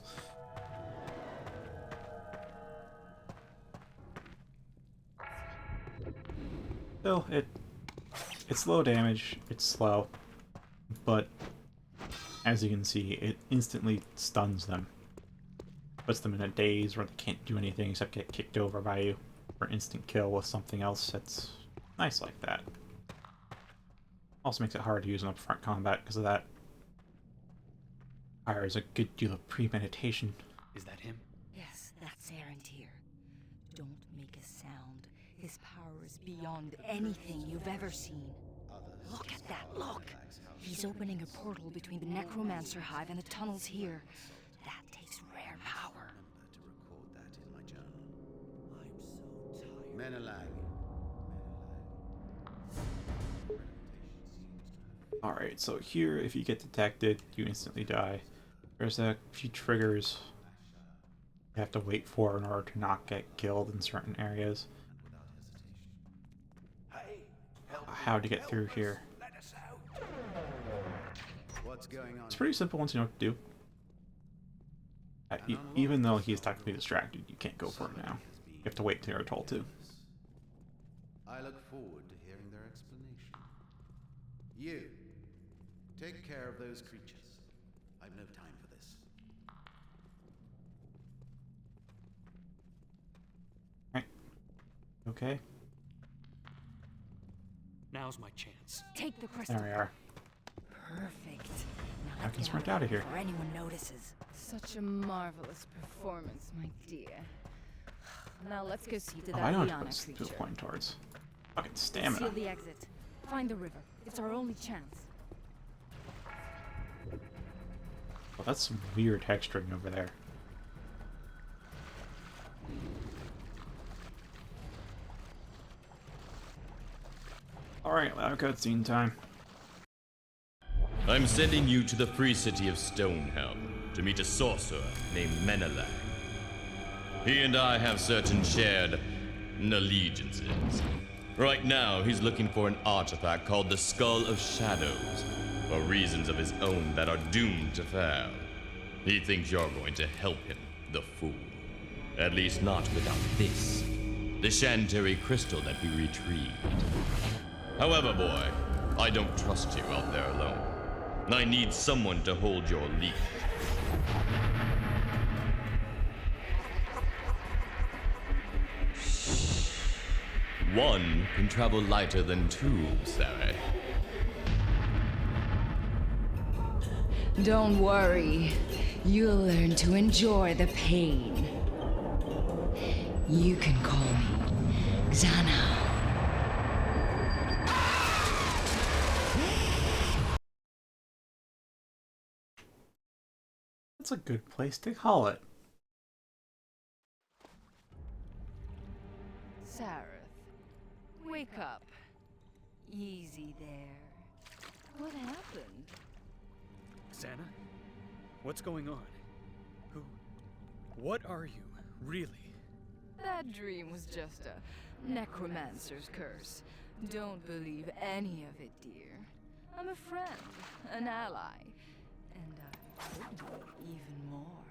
Still, it's low damage, it's slow, but as you can see, it instantly stuns them. Puts them in a daze where they can't do anything except get kicked over by you for instant kill with something else that's nice like that. Also makes it hard to use in upfront combat because of that. Requires a good deal of premeditation. Is that him? Yes, that's Arentir. Don't make a sound. His power is beyond anything you've ever seen. Look at that, look! He's opening a portal between the Necromancer Hive and the tunnels here. That takes rare power. To record that in my journal. I'm so tired. Menelag. Alright, so here, if you get detected, you instantly die. There's a few triggers you have to wait for in order to not get killed in certain areas. How to get through here. What's going on? It's pretty simple once you know what to do. Even though he's technically distracted, you can't go for it now. You have to wait until you're told to. I look forward to hearing their explanation. You, take care of those creatures. I've no time for this. Right. Okay. Now's my chance. Take the crystal. There we are. Perfect. Now I let's can get sprint out of here. before anyone notices. Such a marvelous performance, my dear. Now let's go see to Oh, that I know Liana what to creature. point towards. Fucking Seal stamina. the exit. Find the river. It's our only chance. Well, that's some weird texturing over there. Alright, loud cutscene time. I'm sending you to the free city of Stonehelm to meet a sorcerer named Menelag. He and I have certain shared allegiances. Right now, he's looking for an artifact called the Skull of Shadows, for reasons of his own that are doomed to fail. He thinks you're going to help him, the fool. At least not without this, the Chantary crystal that we retrieved. However, boy, I don't trust you out there alone. I need someone to hold your leash. One can travel lighter than two, Sarah. Don't worry. You'll learn to enjoy the pain. You can call me Xana. That's a good place to call it. Sareth, wake up. Easy there. What happened? Xana? What's going on? Who? What are you, really? That dream was just a necromancer's curse. Don't believe any of it, dear. I'm a friend, an ally, and I could be even more.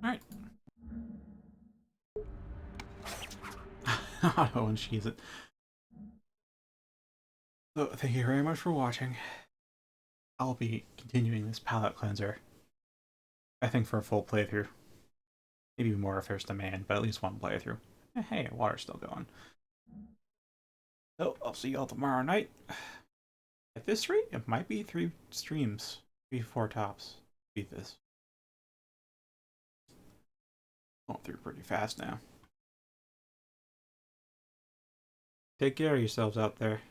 Alright. Auto and she's it. So, thank you very much for watching. I'll be continuing this palette cleanser. I think for a full playthrough. Maybe more if there's demand, but at least one playthrough. Hey, water's still going. So, I'll see y'all tomorrow night. At this rate, it might be 3 streams. 3-4 tops. Beat this. Going through pretty fast now. Take care of yourselves out there.